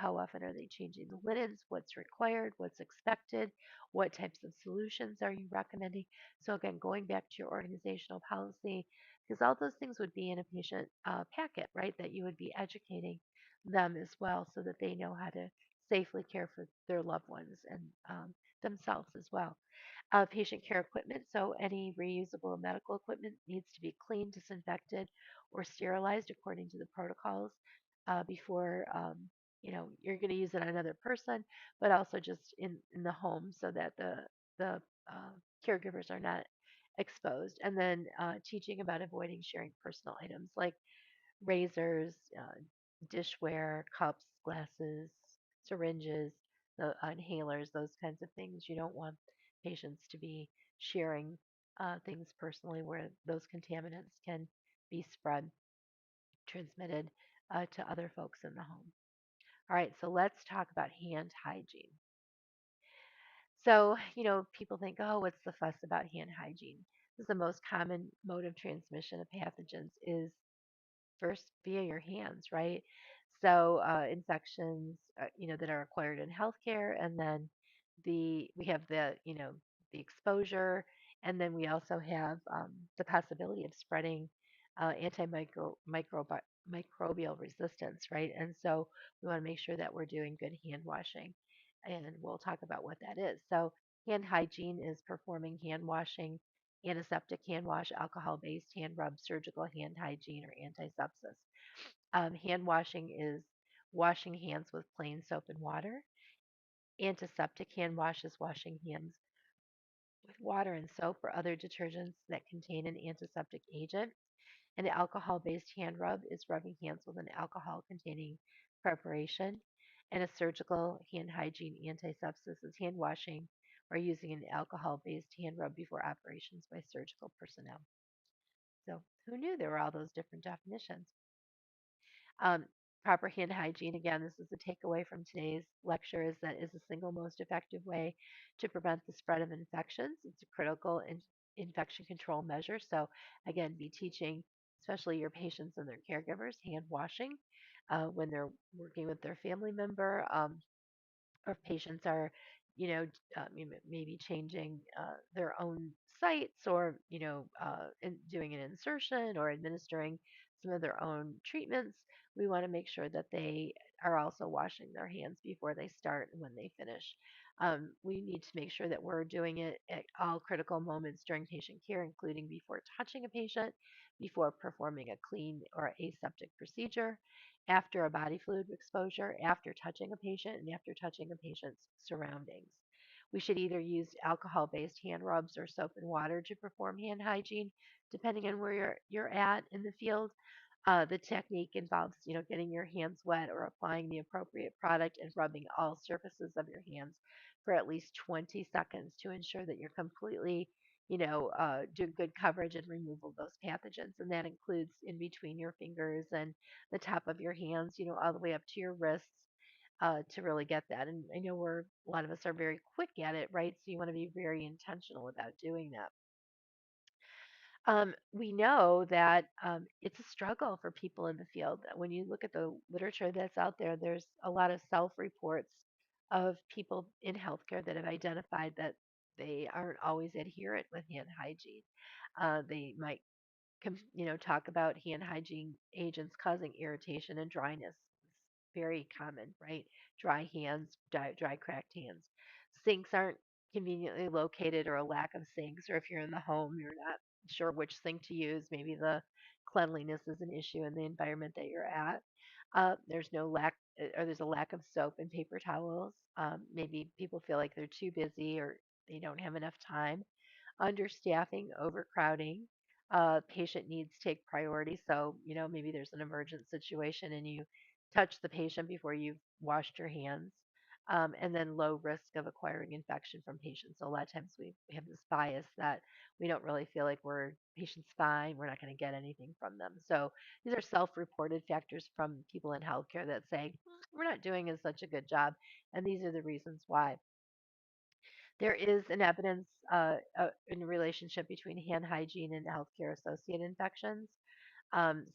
How often are they changing the linens? What's required? What's expected? What types of solutions are you recommending? So again, going back to your organizational policy, because all those things would be in a patient packet, right? That you would be educating them as well, so that they know how to safely care for their loved ones and themselves as well. Patient care equipment. So any reusable medical equipment needs to be cleaned, disinfected, or sterilized according to the protocols before you're going to use it on another person, but also just in the home so that the caregivers are not exposed. And then teaching about avoiding sharing personal items like razors, dishware, cups, glasses, syringes, the inhalers, those kinds of things. You don't want patients to be sharing things personally where those contaminants can be spread, transmitted to other folks in the home. All right, so let's talk about hand hygiene. So, people think, oh, what's the fuss about hand hygiene? This is the most common mode of transmission of pathogens is first via your hands, right? So infections, that are acquired in healthcare, and then we have the exposure, and then we also have the possibility of spreading microbial resistance, right? And so we want to make sure that we're doing good hand washing, and we'll talk about what that is. So hand hygiene is performing hand washing, antiseptic hand wash, alcohol based hand rub, surgical hand hygiene, or antisepsis. Hand washing is washing hands with plain soap and water. Antiseptic hand wash is washing hands with water and soap or other detergents that contain an antiseptic agent. An alcohol based hand rub is rubbing hands with an alcohol containing preparation. And a surgical hand hygiene antisepsis is hand washing or using an alcohol based hand rub before operations by surgical personnel. So, who knew there were all those different definitions? Um, Proper hand hygiene, again, this is the takeaway from today's lecture, is that is the single most effective way to prevent the spread of infections. It's a critical infection control measure. So, again, be teaching, especially your patients and their caregivers, hand washing when they're working with their family member. Or if patients are, maybe changing their own sites, or doing an insertion or administering some of their own treatments, we want to make sure that they are also washing their hands before they start and when they finish. We need to make sure that we're doing it at all critical moments during patient care, including before touching a patient, before performing a clean or aseptic procedure, after a body fluid exposure, after touching a patient, and after touching a patient's surroundings. We should either use alcohol based hand rubs or soap and water to perform hand hygiene, depending on where you're at in the field. The technique involves, getting your hands wet or applying the appropriate product and rubbing all surfaces of your hands for at least 20 seconds to ensure that you're completely do good coverage and removal of those pathogens. And that includes in between your fingers and the top of your hands, all the way up to your wrists to really get that. And I know a lot of us are very quick at it, right? So you want to be very intentional about doing that. We know that it's a struggle for people in the field. When you look at the literature that's out there, there's a lot of self reports of people in healthcare that have identified that they aren't always adherent with hand hygiene. They might talk about hand hygiene agents causing irritation and dryness. It's very common, right? Dry hands, dry cracked hands. Sinks aren't conveniently located or a lack of sinks, or if you're in the home, you're not sure which sink to use. Maybe the cleanliness is an issue in the environment that you're at. There's no lack, or there's a lack of soap and paper towels. Maybe people feel like they're too busy or they don't have enough time. Understaffing, overcrowding, patient needs take priority. So, maybe there's an emergent situation and you touch the patient before you've washed your hands. And then low risk of acquiring infection from patients. So a lot of times we have this bias that we don't really feel like patient's fine. We're not going to get anything from them. So these are self-reported factors from people in healthcare that say we're not doing as such a good job, and these are the reasons why. There is an evidence in relationship between hand hygiene and healthcare associated infections.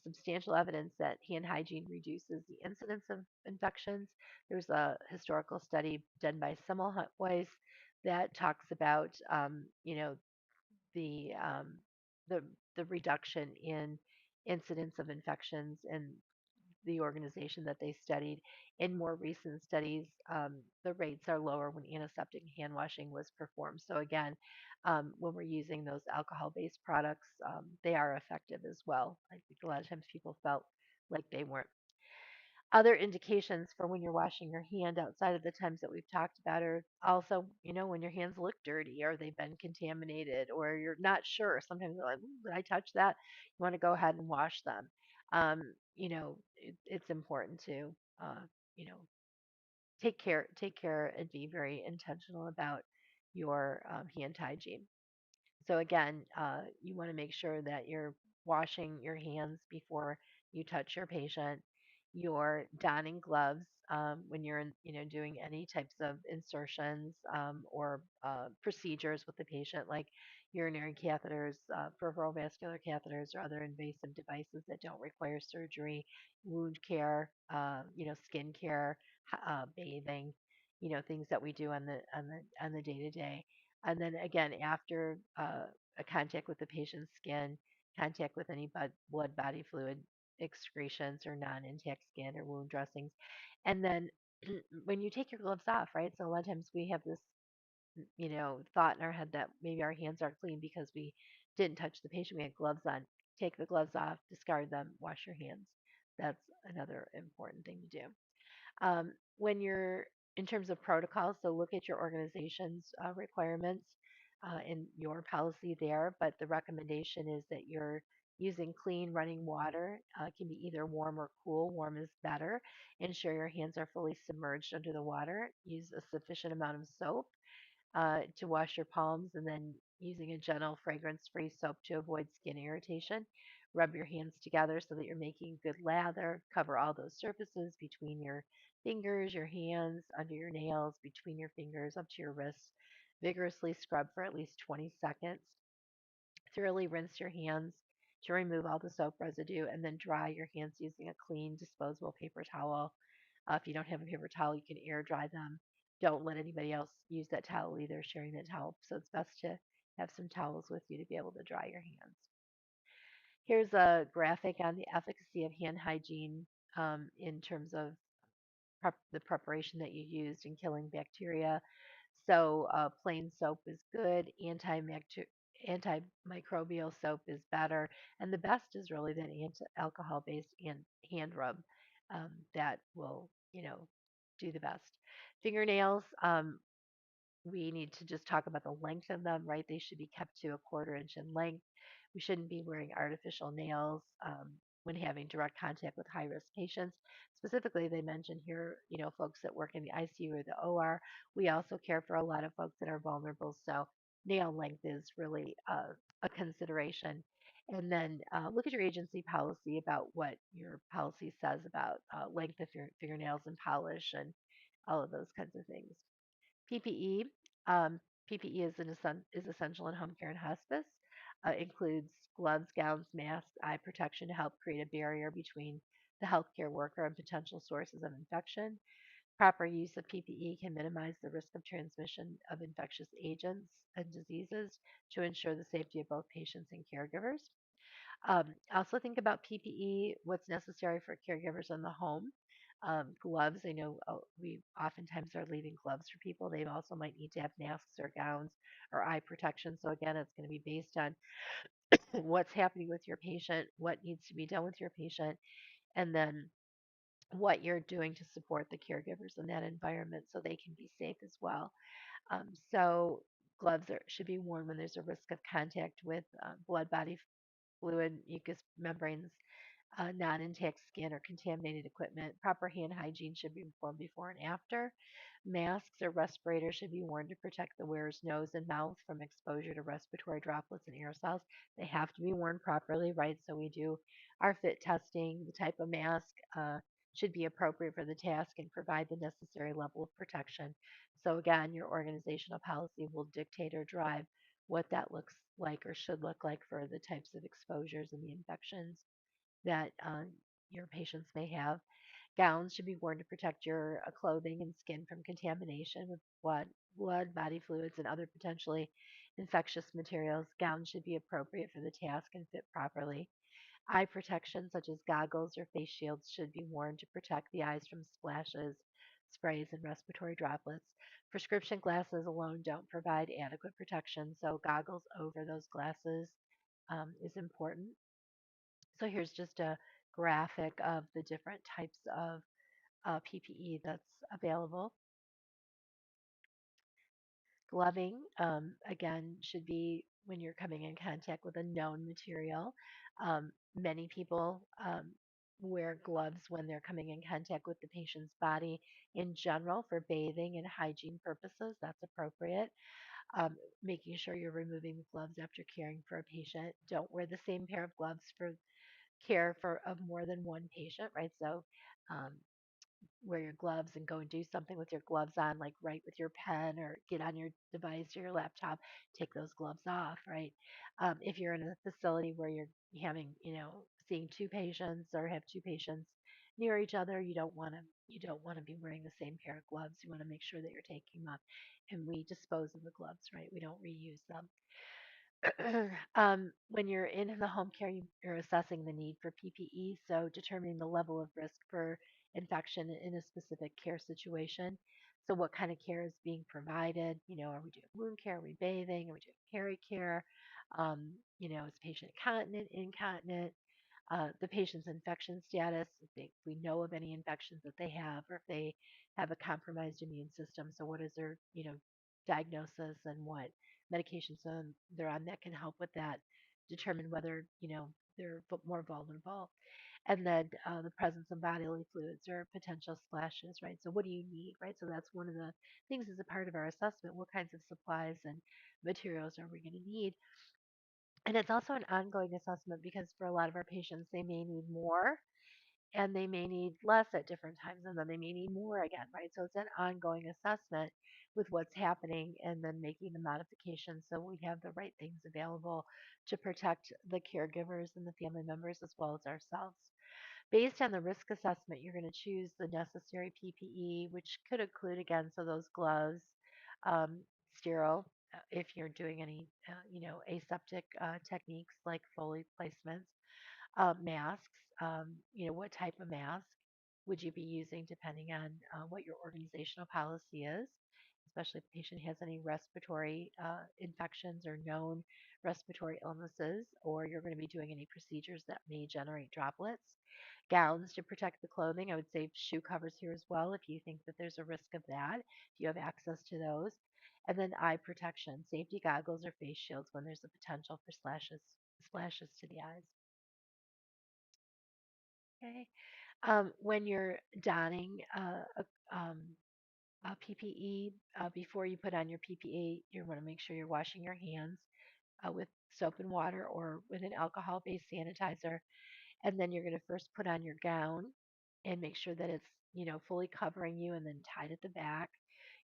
Substantial evidence that hand hygiene reduces the incidence of infections. There's a historical study done by Semmelweis that talks about, the um, the the reduction in incidence of infections and the organization that they studied. In more recent studies, the rates are lower when antiseptic hand washing was performed. So again, when we're using those alcohol-based products, they are effective as well. I think a lot of times people felt like they weren't. Other indications for when you're washing your hand outside of the times that we've talked about are also, when your hands look dirty or they've been contaminated or you're not sure. Sometimes you're like, "Ooh, did I touch that?" You want to go ahead and wash them. It's important to, uh, you know, take care and be very intentional about your hand hygiene. So again, you want to make sure that you're washing your hands before you touch your patient. You're donning gloves when you're doing any types of insertions or procedures with the patient, like urinary catheters, peripheral vascular catheters, or other invasive devices that don't require surgery, wound care, skin care, bathing, things that we do on the day to day. And then again, after a contact with the patient's skin, contact with any blood body fluid excretions or non-intact skin or wound dressings. And then when you take your gloves off, right? So a lot of times we have this, thought in our head that maybe our hands aren't clean because we didn't touch the patient. We had gloves on. Take the gloves off, discard them, wash your hands. That's another important thing to do. When you're in terms of protocols, so look at your organization's requirements and your policy there. But the recommendation is that you're using clean running water. It can be either warm or cool. Warm is better. Ensure your hands are fully submerged under the water. Use a sufficient amount of soap to wash your palms, and then using a gentle fragrance free soap to avoid skin irritation. Rub your hands together so that you're making good lather. Cover all those surfaces between your fingers, your hands, under your nails, between your fingers, up to your wrists. Vigorously scrub for at least 20 seconds. Thoroughly rinse your hands to remove all the soap residue, and then dry your hands using a clean disposable paper towel. If you don't have a paper towel, you can air dry them. Don't let anybody else use that towel either, sharing that towel. So it's best to have some towels with you to be able to dry your hands. Here's a graphic on the efficacy of hand hygiene in terms of the preparation that you used in killing bacteria. So plain soap is good. Antimicrobial soap is better, and the best is really that alcohol-based hand rub that will, do the best. Fingernails. We need to just talk about the length of them, right? They should be kept to a quarter inch in length. We shouldn't be wearing artificial nails when having direct contact with high risk patients. Specifically, they mentioned here, folks that work in the ICU or the OR. We also care for a lot of folks that are vulnerable. So nail length is really a consideration. And then look at your agency policy about what your policy says about length of your fingernails and polish and all of those kinds of things. PPE. Um, PPE is essential in home care and hospice. Includes gloves, gowns, masks, eye protection to help create a barrier between the healthcare worker and potential sources of infection. Proper use of PPE can minimize the risk of transmission of infectious agents and diseases to ensure the safety of both patients and caregivers. Also think about PPE, what's necessary for caregivers in the home. Gloves, I know we oftentimes are leaving gloves for people. They also might need to have masks or gowns or eye protection. So again, it's going to be based on what's happening with your patient, what needs to be done with your patient, and then what you're doing to support the caregivers in that environment so they can be safe as well. So gloves should be worn when there's a risk of contact with blood body fluid, mucous membranes, non intact skin, or contaminated equipment. Proper hand hygiene should be performed before and after. Masks or respirators should be worn to protect the wearer's nose and mouth from exposure to respiratory droplets and aerosols. They have to be worn properly, right? So we do our fit testing. The type of mask should be appropriate for the task and provide the necessary level of protection. So, again, your organizational policy will dictate or drive what that looks like or should look like for the types of exposures and the infections that your patients may have. Gowns should be worn to protect your clothing and skin from contamination with blood, body fluids, and other potentially infectious materials. Gowns should be appropriate for the task and fit properly. Eye protection, such as goggles or face shields, should be worn to protect the eyes from splashes, sprays, and respiratory droplets. Prescription glasses alone don't provide adequate protection, so goggles over those glasses is important. So here's just a graphic of the different types of PPE that's available. Gloving, again, should be when you're coming in contact with a known material. Many people wear gloves when they're coming in contact with the patient's body in general for bathing and hygiene purposes. That's appropriate. Um, Making sure you're removing the gloves after caring for a patient. Don't wear the same pair of gloves for care for of more than one patient, right? So um, wear your gloves and go and do something with your gloves on, like write with your pen or get on your device or your laptop, take those gloves off, right? If you're in a facility where you're having, seeing two patients or have two patients near each other, you don't want to be wearing the same pair of gloves. You want to make sure that you're taking them off, and we dispose of the gloves, right? We don't reuse them. When you're in the home care, you're assessing the need for PPE, so determining the level of risk for infection in a specific care situation. So, what kind of care is being provided? Are we doing wound care? Are we bathing? Are we doing peri-care? Is patient continent, incontinent? The patient's infection status, if we know of any infections that they have, or if they have a compromised immune system. So, what is their, diagnosis and what medications they're on that can help with that, determine whether, they're more vulnerable. And then the presence of bodily fluids or potential splashes, right? So, what do you need, right? So, that's one of the things as a part of our assessment. What kinds of supplies and materials are we going to need? And it's also an ongoing assessment because for a lot of our patients, they may need more and they may need less at different times, and then they may need more again, right? So it's an ongoing assessment with what's happening and then making the modifications so we have the right things available to protect the caregivers and the family members as well as ourselves. Based on the risk assessment, you're going to choose the necessary PPE, which could include, again, so those gloves, um, sterile, if you're doing any, aseptic techniques like Foley placements, masks, what type of mask would you be using depending on what your organizational policy is, especially if the patient has any respiratory infections or known respiratory illnesses, or you're going to be doing any procedures that may generate droplets. Gowns to protect the clothing. I would say shoe covers here as well if you think that there's a risk of that, if you have access to those. And then eye protection, safety goggles or face shields when there's a potential for splashes to the eyes. Okay. When you're donning PPE. Before you put on your PPE, you want to make sure you're washing your hands with soap and water or with an alcohol based sanitizer. And then you're going to first put on your gown and make sure that it's, fully covering you and then tied at the back.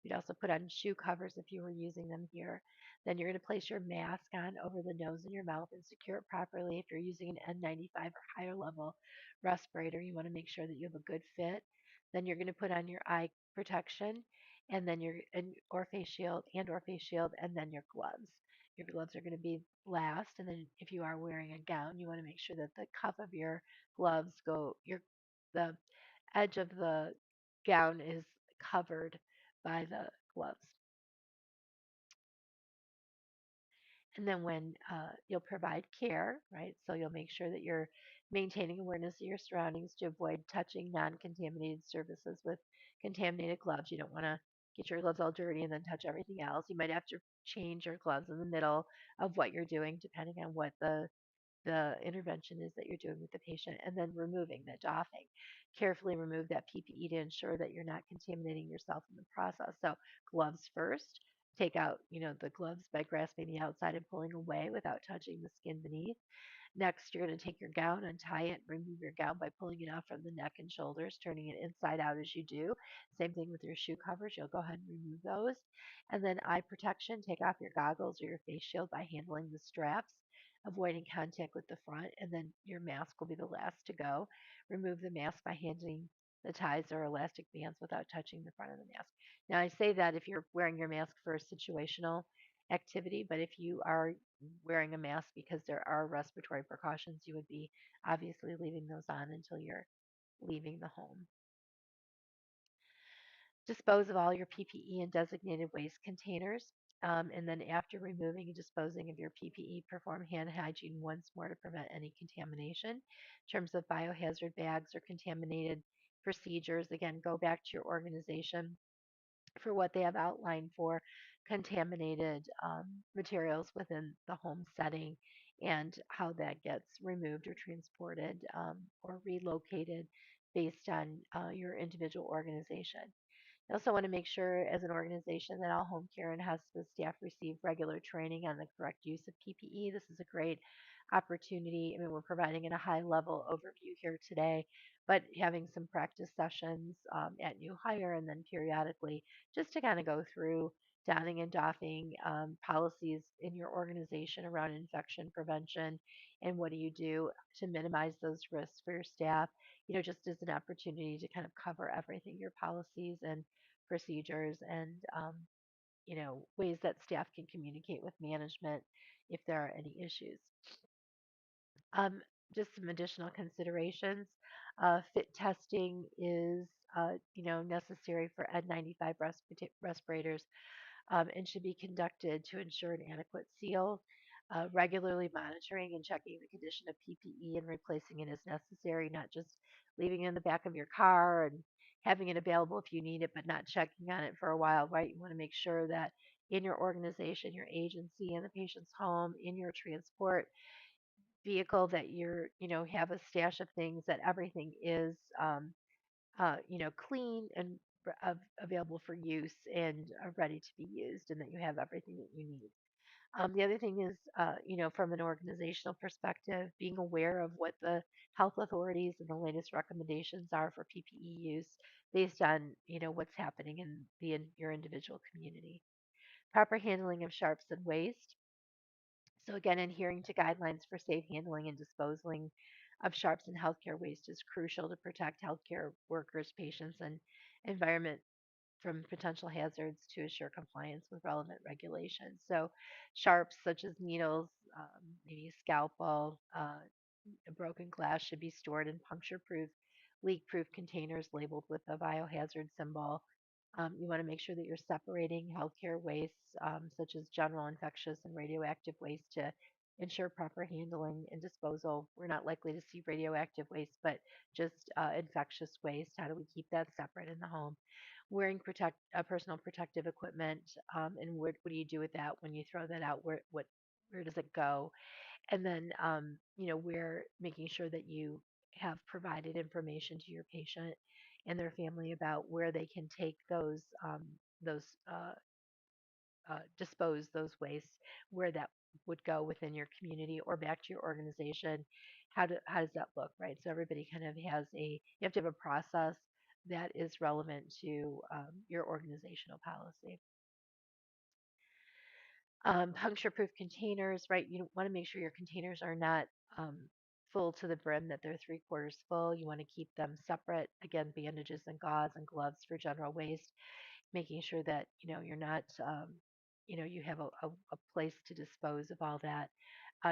You'd also put on shoe covers if you were using them here. Then you're going to place your mask on over the nose and your mouth and secure it properly. If you're using an N95 or higher level respirator, you want to make sure that you have a good fit. Then you're going to put on your eye protection and then your face shield and then your gloves. Your gloves are going to be last, and then if you are wearing a gown, you want to make sure that the cuff of your gloves the edge of the gown is covered by the gloves. And then when you'll provide care, right? So you'll make sure that you're maintaining awareness of your surroundings to avoid touching non-contaminated surfaces with contaminated gloves. You don't want to get your gloves all dirty and then touch everything else. You might have to change your gloves in the middle of what you're doing, depending on what the intervention is that you're doing with the patient, and then removing the doffing. Carefully remove that PPE to ensure that you're not contaminating yourself in the process. So gloves first. Take out, the gloves by grasping the outside and pulling away without touching the skin beneath. Next, you're going to take your gown, untie it, remove your gown by pulling it off from the neck and shoulders, turning it inside out as you do. Same thing with your shoe covers. You'll go ahead and remove those. And then eye protection, take off your goggles or your face shield by handling the straps, avoiding contact with the front. And then your mask will be the last to go. Remove the mask by handling the ties or elastic bands without touching the front of the mask. Now, I say that if you're wearing your mask for a situational activity, but if you are wearing a mask because there are respiratory precautions, you would be obviously leaving those on until you're leaving the home. Dispose of all your PPE in designated waste containers. And then after removing and disposing of your PPE, perform hand hygiene once more to prevent any contamination. In terms of biohazard bags or contaminated procedures, again, go back to your organization for what they have outlined for contaminated materials within the home setting and how that gets removed or transported or relocated based on your individual organization. I also want to make sure, as an organization, that all home care and hospice staff receive regular training on the correct use of PPE. This is a great opportunity. I mean, we're providing a high level overview here today, but having some practice sessions at new hire and then periodically just to kind of go through donning and doffing policies in your organization around infection prevention and what do you do to minimize those risks for your staff, just as an opportunity to kind of cover everything, your policies and procedures and ways that staff can communicate with management if there are any issues. Um, just some additional considerations. Fit testing is necessary for N95 respirators and should be conducted to ensure an adequate seal. Regularly monitoring and checking the condition of PPE and replacing it as necessary, not just leaving it in the back of your car and having it available if you need it, but not checking on it for a while, right? You want to make sure that in your organization, your agency, in the patient's home, in your transport vehicle, that have a stash of things, that everything is clean and available for use and ready to be used, and that you have everything that you need. The other thing is, from an organizational perspective, being aware of what the health authorities and the latest recommendations are for PPE use based on, what's happening in your individual community. Proper handling of sharps and waste. So again, adhering to guidelines for safe handling and disposing of sharps and healthcare waste is crucial to protect healthcare workers, patients, and environment from potential hazards to assure compliance with relevant regulations. So, sharps such as needles, maybe a scalpel, a broken glass should be stored in puncture-proof, leak-proof containers labeled with a biohazard symbol. You want to make sure that you're separating healthcare wastes, such as general infectious and radioactive waste, to ensure proper handling and disposal. We're not likely to see radioactive waste, but just infectious waste. How do we keep that separate in the home? Wearing personal protective equipment, and what do you do with that when you throw that out? Where does it go? And then we're making sure that you have provided information to your patient and their family about where they can take those dispose those wastes, where that would go within your community or back to your organization. How does that look, right? So everybody kind of has you have to have a process that is relevant to your organizational policy. Puncture-proof containers, right? You want to make sure your containers are not um, full to the brim, that they're three-quarters full. You want to keep them separate. Again, bandages and gauze and gloves for general waste, making sure that you're not you have a place to dispose of all that.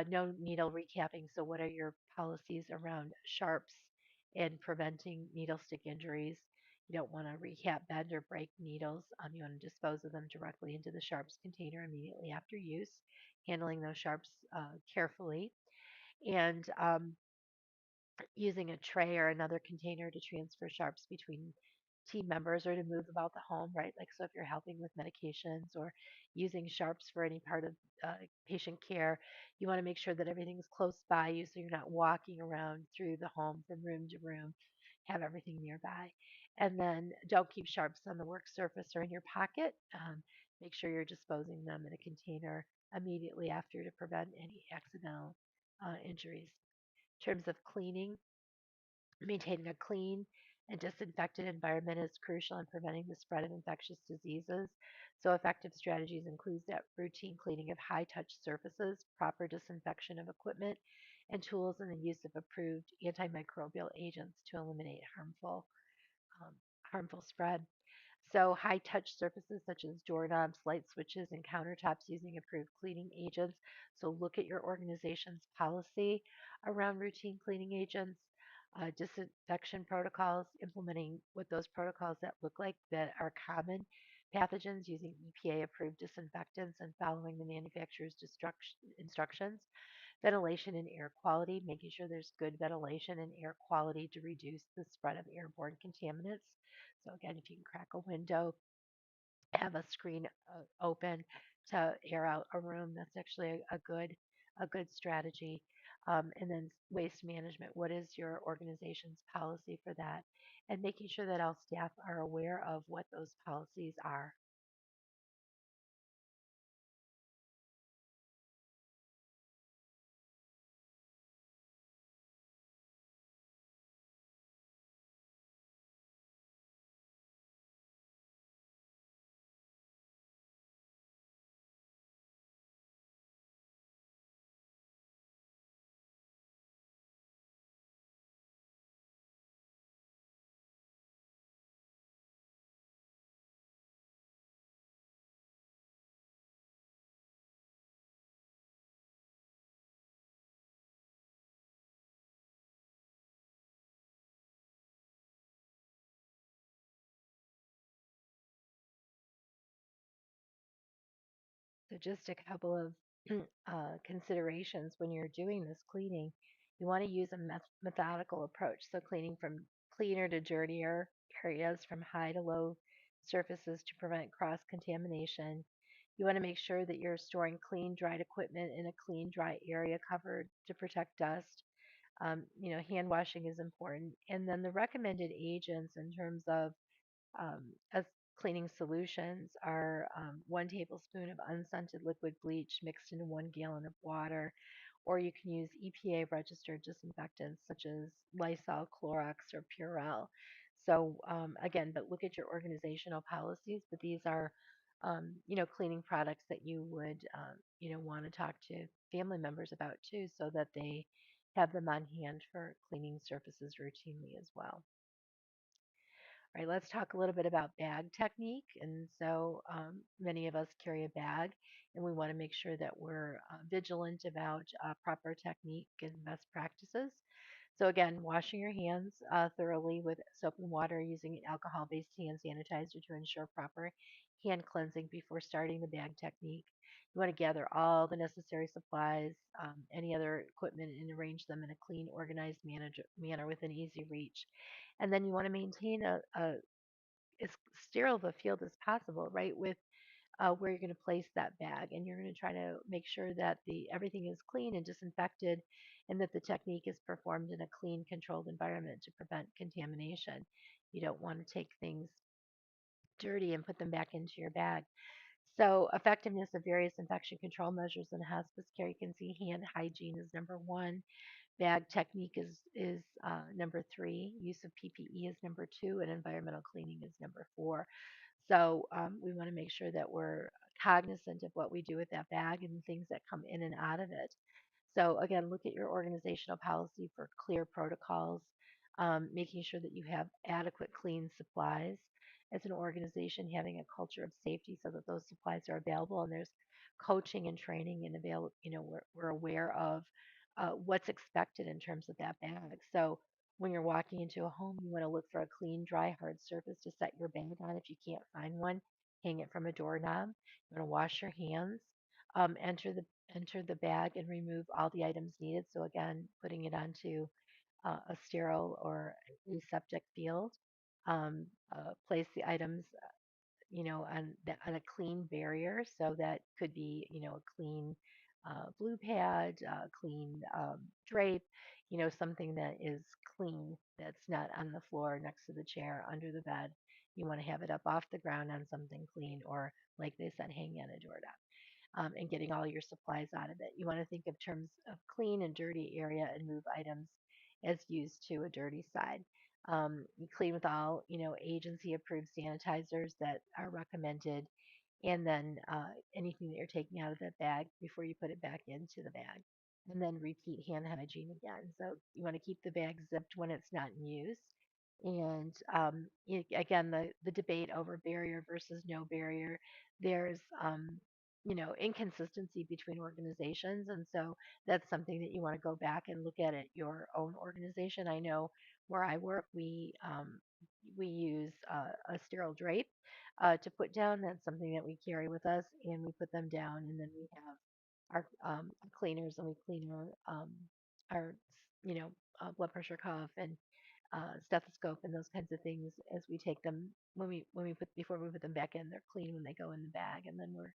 No needle recapping. So, what are your policies around sharps and preventing needle stick injuries? You don't want to recap, bend, or break needles. You want to dispose of them directly into the sharps container immediately after use, handling those sharps carefully. And using a tray or another container to transfer sharps between team members or to move about the home, right? Like, so if you're helping with medications or using sharps for any part of patient care, you want to make sure that everything's close by you so you're not walking around through the home from room to room, have everything nearby. And then don't keep sharps on the work surface or in your pocket. Make sure you're disposing them in a container immediately after to prevent any accidental injuries. In terms of cleaning, maintaining a clean and disinfected environment is crucial in preventing the spread of infectious diseases. So, effective strategies include that routine cleaning of high touch surfaces, proper disinfection of equipment and tools, and the use of approved antimicrobial agents to eliminate um, harmful spread. So, high touch surfaces such as doorknobs, light switches, and countertops using approved cleaning agents. So, look at your organization's policy around routine cleaning agents, disinfection protocols, implementing what those protocols that look like that are common pathogens using EPA approved disinfectants and following the manufacturer's instructions. Ventilation and air quality, making sure there's good ventilation and air quality to reduce the spread of airborne contaminants. So again, if you can crack a window, have a screen open to air out a room, that's actually a good strategy. And then waste management. What is your organization's policy for that? And making sure that all staff are aware of what those policies are. So, just a couple of considerations when you're doing this cleaning. You want to use a methodical approach. So, cleaning from cleaner to dirtier areas, from high to low surfaces to prevent cross contamination. You want to make sure that you're storing clean, dried equipment in a clean, dry area covered to protect dust. Hand washing is important. And then the recommended agents in terms of as cleaning solutions are 1 tablespoon of unscented liquid bleach mixed into 1 gallon of water, or you can use EPA registered disinfectants such as Lysol, Clorox, or Purell. So again, but look at your organizational policies. But these are, cleaning products that you would, want to talk to family members about too, so that they have them on hand for cleaning surfaces routinely as well. Right, let's talk a little bit about bag technique. And so many of us carry a bag, and we want to make sure that we're vigilant about proper technique and best practices. So again, washing your hands thoroughly with soap and water using alcohol-based hand sanitizer to ensure proper hand cleansing before starting the bag technique. You want to gather all the necessary supplies, any other equipment, and arrange them in a clean, organized manner within easy reach. And then you want to maintain a as sterile of a field as possible, right? With where you're going to place that bag, and you're going to try to make sure that the everything is clean and disinfected, and that the technique is performed in a clean, controlled environment to prevent contamination. You don't want to take things dirty and put them back into your bag. So, effectiveness of various infection control measures in hospice care, you can see hand hygiene is number one. Bag technique is number three. Use of PPE is number two, and environmental cleaning is number four. So we want to make sure that we're cognizant of what we do with that bag and things that come in and out of it. So again, look at your organizational policy for clear protocols, making sure that you have adequate clean supplies. As an organization, having a culture of safety so that those supplies are available, and there's coaching and training and available. We're aware of what's expected in terms of that bag. So when you're walking into a home, you want to look for a clean, dry, hard surface to set your bag on. If you can't find one, hang it from a doorknob. You want to wash your hands. Enter the bag and remove all the items needed. So again, putting it onto a sterile or aseptic field. Place the items, on a clean barrier. So that could be, a clean blue pad, clean drape, something that is clean, that's not on the floor next to the chair, under the bed. You want to have it up off the ground on something clean, or like they said, hang on a doorknob, and getting all your supplies out of it. You want to think of terms of clean and dirty area and move items as used to a dirty side. You clean with all, agency approved sanitizers that are recommended, and then anything that you're taking out of that bag before you put it back into the bag. And then repeat hand hygiene again. So you want to keep the bag zipped when it's not in use. And again, the debate over barrier versus no barrier, there's inconsistency between organizations, and so that's something that you want to go back and look at your own organization. I know where I work, we use a sterile drape to put down. That's something that we carry with us, and we put them down, and then we have our cleaners, and we clean our blood pressure cuff and stethoscope and those kinds of things as we take them, when we put before we put them back in. They're clean when they go in the bag, and then we're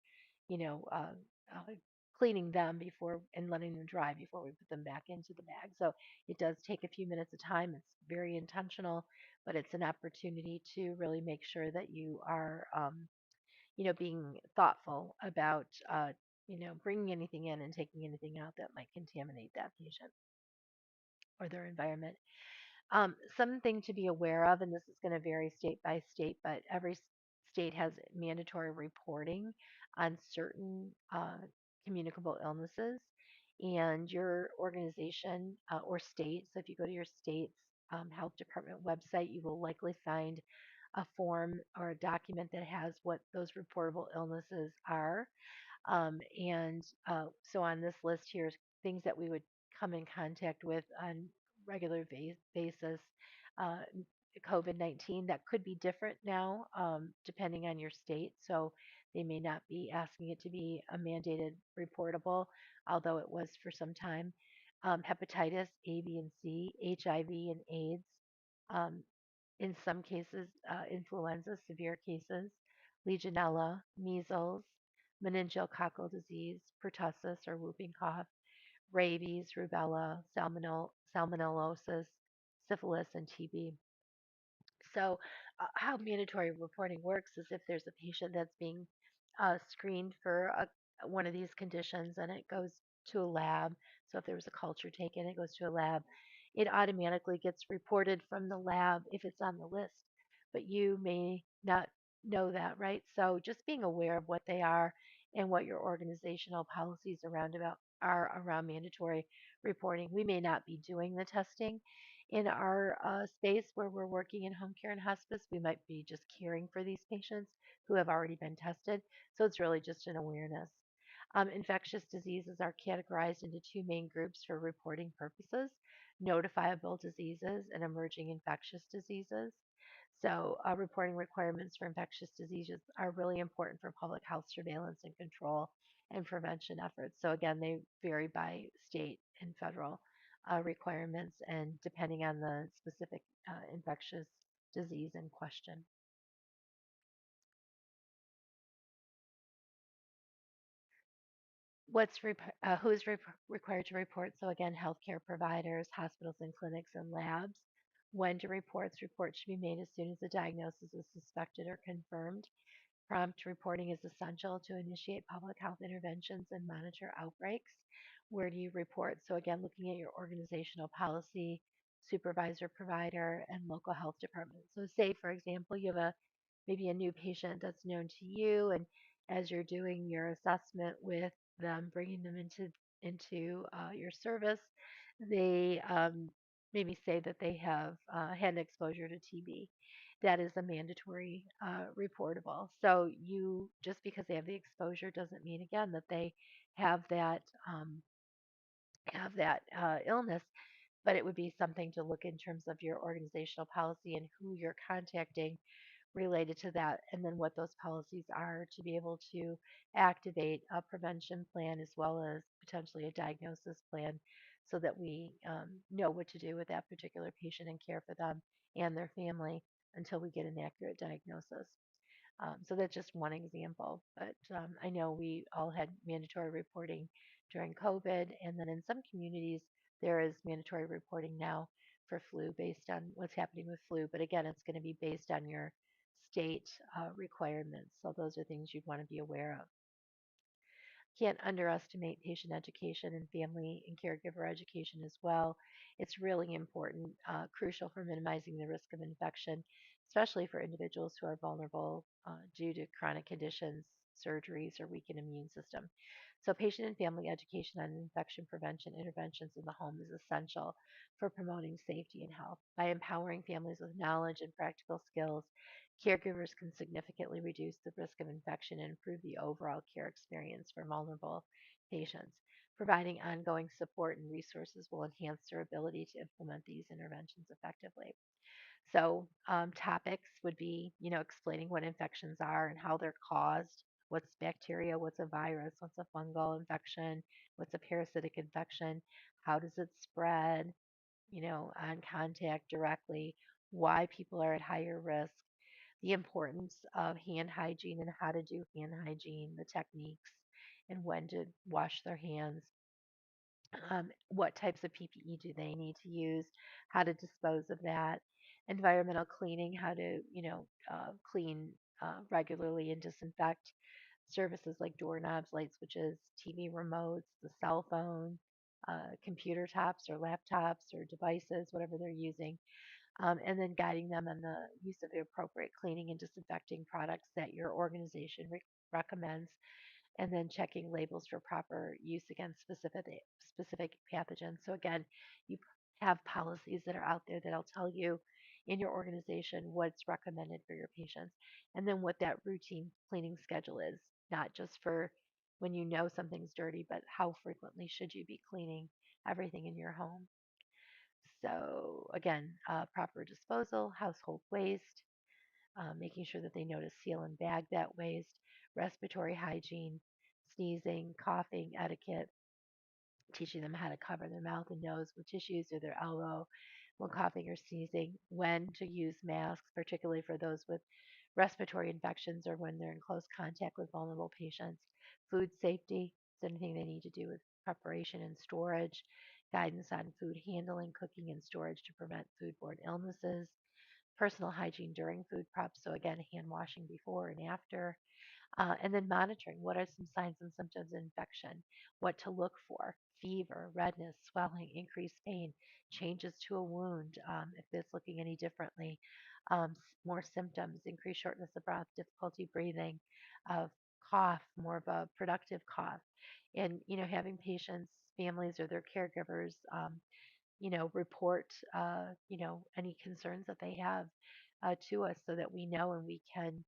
you know uh, uh, cleaning them before and letting them dry before we put them back into the bag. So it does take a few minutes of time. It's very intentional, but it's an opportunity to really make sure that you are being thoughtful about bringing anything in and taking anything out that might contaminate that patient or their environment. Something to be aware of, and this is going to vary state by state, but every state has mandatory reporting on certain communicable illnesses. And your organization or state, so if you go to your state's health department website, you will likely find a form or a document that has what those reportable illnesses are. So on this list here, things that we would come in contact with on regular basis. Uh, COVID-19, that could be different now, depending on your state. So they may not be asking it to be a mandated reportable, although it was for some time. Hepatitis A, B, and C, HIV and AIDS. Um, in some cases, influenza, severe cases, Legionella, measles, meningococcal disease, pertussis or whooping cough, rabies, rubella, salmonellosis, syphilis, and TB. So, how mandatory reporting works is if there's a patient that's being screened for one of these conditions, and it goes to a lab. So, if there was a culture taken, it goes to a lab. It automatically gets reported from the lab if it's on the list, but you may not know that, right? So, just being aware of what they are and what your organizational policies are around mandatory reporting. We may not be doing the testing in our space where we're working in home care and hospice. We might be just caring for these patients who have already been tested. So it's really just an awareness. Infectious diseases are categorized into two main groups for reporting purposes: notifiable diseases and emerging infectious diseases. So, reporting requirements for infectious diseases are really important for public health surveillance and control and prevention efforts. So, again, they vary by state and federal requirements and depending on the specific infectious disease in question. who is required to report? So again, healthcare providers, hospitals and clinics and labs. When to reports? Reports should be made as soon as the diagnosis is suspected or confirmed. Prompt reporting is essential to initiate public health interventions and monitor outbreaks. Where do you report? So again, looking at your organizational policy, supervisor, provider, and local health department. So say, for example, you have maybe a new patient that's known to you, and as you're doing your assessment with them, bringing them into your service, they maybe say that they have had an exposure to TB. That is a mandatory reportable. So you just because they have the exposure doesn't mean again that they have that um, illness, but it would be something to look in terms of your organizational policy and who you're contacting related to that, and then what those policies are to be able to activate a prevention plan as well as potentially a diagnosis plan so that we know what to do with that particular patient and care for them and their family until we get an accurate diagnosis. So that's just one example. But I know we all had mandatory reporting during COVID, and then in some communities, there is mandatory reporting now for flu based on what's happening with flu. But again, it's going to be based on your state requirements. So those are things you'd want to be aware of. Can't underestimate patient education and family and caregiver education as well. It's really important, crucial for minimizing the risk of infection, especially for individuals who are vulnerable due to chronic conditions, surgeries, or weakened immune system. So, patient and family education on infection prevention interventions in the home is essential for promoting safety and health. By empowering families with knowledge and practical skills, caregivers can significantly reduce the risk of infection and improve the overall care experience for vulnerable patients. Providing ongoing support and resources will enhance their ability to implement these interventions effectively. So, topics would be, explaining what infections are and how they're caused. What's bacteria? What's a virus? What's a fungal infection? What's a parasitic infection? How does it spread? On contact directly, why people are at higher risk, the importance of hand hygiene and how to do hand hygiene, the techniques, and when to wash their hands, what types of PPE do they need to use, how to dispose of that, environmental cleaning, how to, clean regularly and disinfect services like doorknobs, light switches, TV remotes, the cell phone, computer tops or laptops or devices, whatever they're using, and then guiding them on the use of the appropriate cleaning and disinfecting products that your organization recommends, and then checking labels for proper use against specific pathogens. So again, you have policies that are out there that'll tell you in your organization what's recommended for your patients, and then what that routine cleaning schedule is, not just for when you know something's dirty, but how frequently should you be cleaning everything in your home. So again, proper disposal, household waste, making sure that they know to seal and bag that waste, respiratory hygiene, sneezing, coughing etiquette, teaching them how to cover their mouth and nose with tissues or their elbow when coughing or sneezing, when to use masks, particularly for those with respiratory infections or when they're in close contact with vulnerable patients, food safety, is anything they need to do with preparation and storage, guidance on food handling, cooking, and storage to prevent foodborne illnesses, personal hygiene during food prep. So, again, hand washing before and after, and then monitoring what are some signs and symptoms of infection, what to look for: fever, redness, swelling, increased pain, changes to a wound, if it's looking any differently, more symptoms, increased shortness of breath, difficulty breathing, uh, cough, more of a productive cough. And, having patients, families, or their caregivers report, any concerns that they have to us so that we know and we can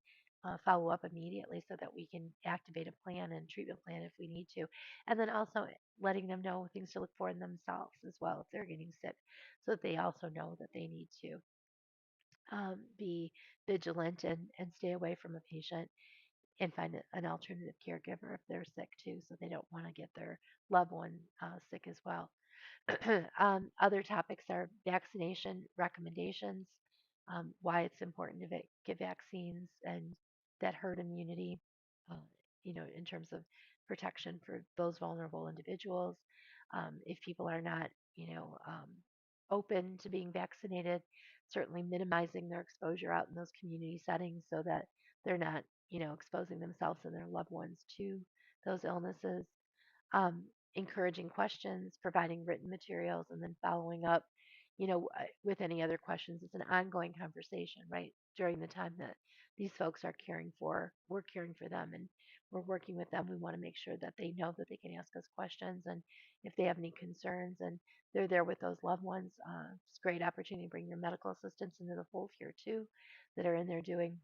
follow up immediately so that we can activate a plan and treatment plan if we need to. And then also letting them know things to look for in themselves as well if they're getting sick so that they also know that they need to be vigilant and stay away from a patient and find an alternative caregiver if they're sick too, so they don't want to get their loved one sick as well. Other topics are vaccination recommendations, why it's important to get vaccines and that herd immunity, uh, in terms of protection for those vulnerable individuals. If people are not, open to being vaccinated, certainly minimizing their exposure out in those community settings so that they're not, exposing themselves and their loved ones to those illnesses. um, Encouraging questions, providing written materials, and then following up, with any other questions. It's an ongoing conversation, right? During the time that these folks are caring for, we're caring for them and we're working with them. We want to make sure that they know that they can ask us questions and if they have any concerns and they're there with those loved ones. It's a great opportunity to bring your medical assistants into the fold here too, that are in there doing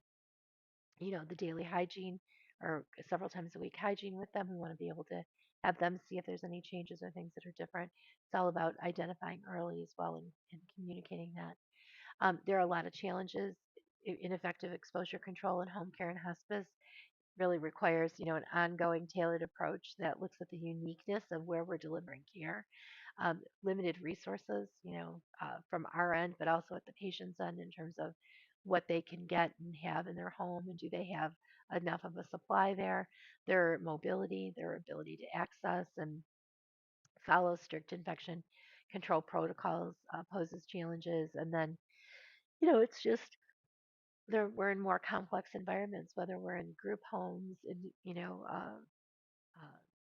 the daily hygiene or several times a week hygiene with them. We want to be able to have them see if there's any changes or things that are different. It's all about identifying early as well and communicating that. There are a lot of challenges. Ineffective exposure control in home care and hospice really requires, an ongoing tailored approach that looks at the uniqueness of where we're delivering care. Limited resources, from our end, but also at the patient's end in terms of what they can get and have in their home, and do they have enough of a supply there? Their mobility, their ability to access and follow strict infection control protocols poses challenges. And then, it's just we're in more complex environments, whether we're in group homes, in uh,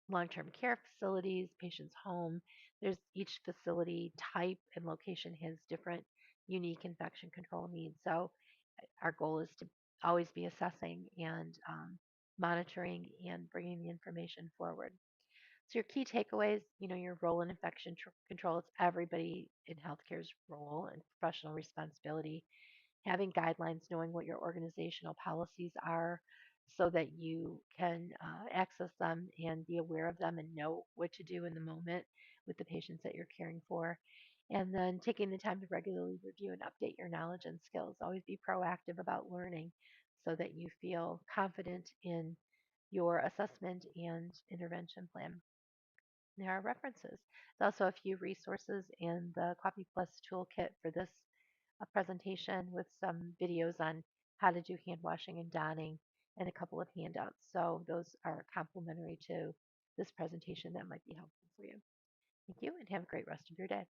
long-term care facilities, patients' home. There's each facility type and location has different unique infection control needs. So our goal is to always be assessing and monitoring and bringing the information forward. So your key takeaways, your role in infection control is everybody in healthcare's role and professional responsibility. Having guidelines, knowing what your organizational policies are so that you can access them and be aware of them and know what to do in the moment with the patients that you're caring for. And then taking the time to regularly review and update your knowledge and skills. Always be proactive about learning so that you feel confident in your assessment and intervention plan. There are references. There's also a few resources in the QAPIplus toolkit for this presentation with some videos on how to do hand washing and donning and a couple of handouts. So those are complementary to this presentation that might be helpful for you. Thank you and have a great rest of your day.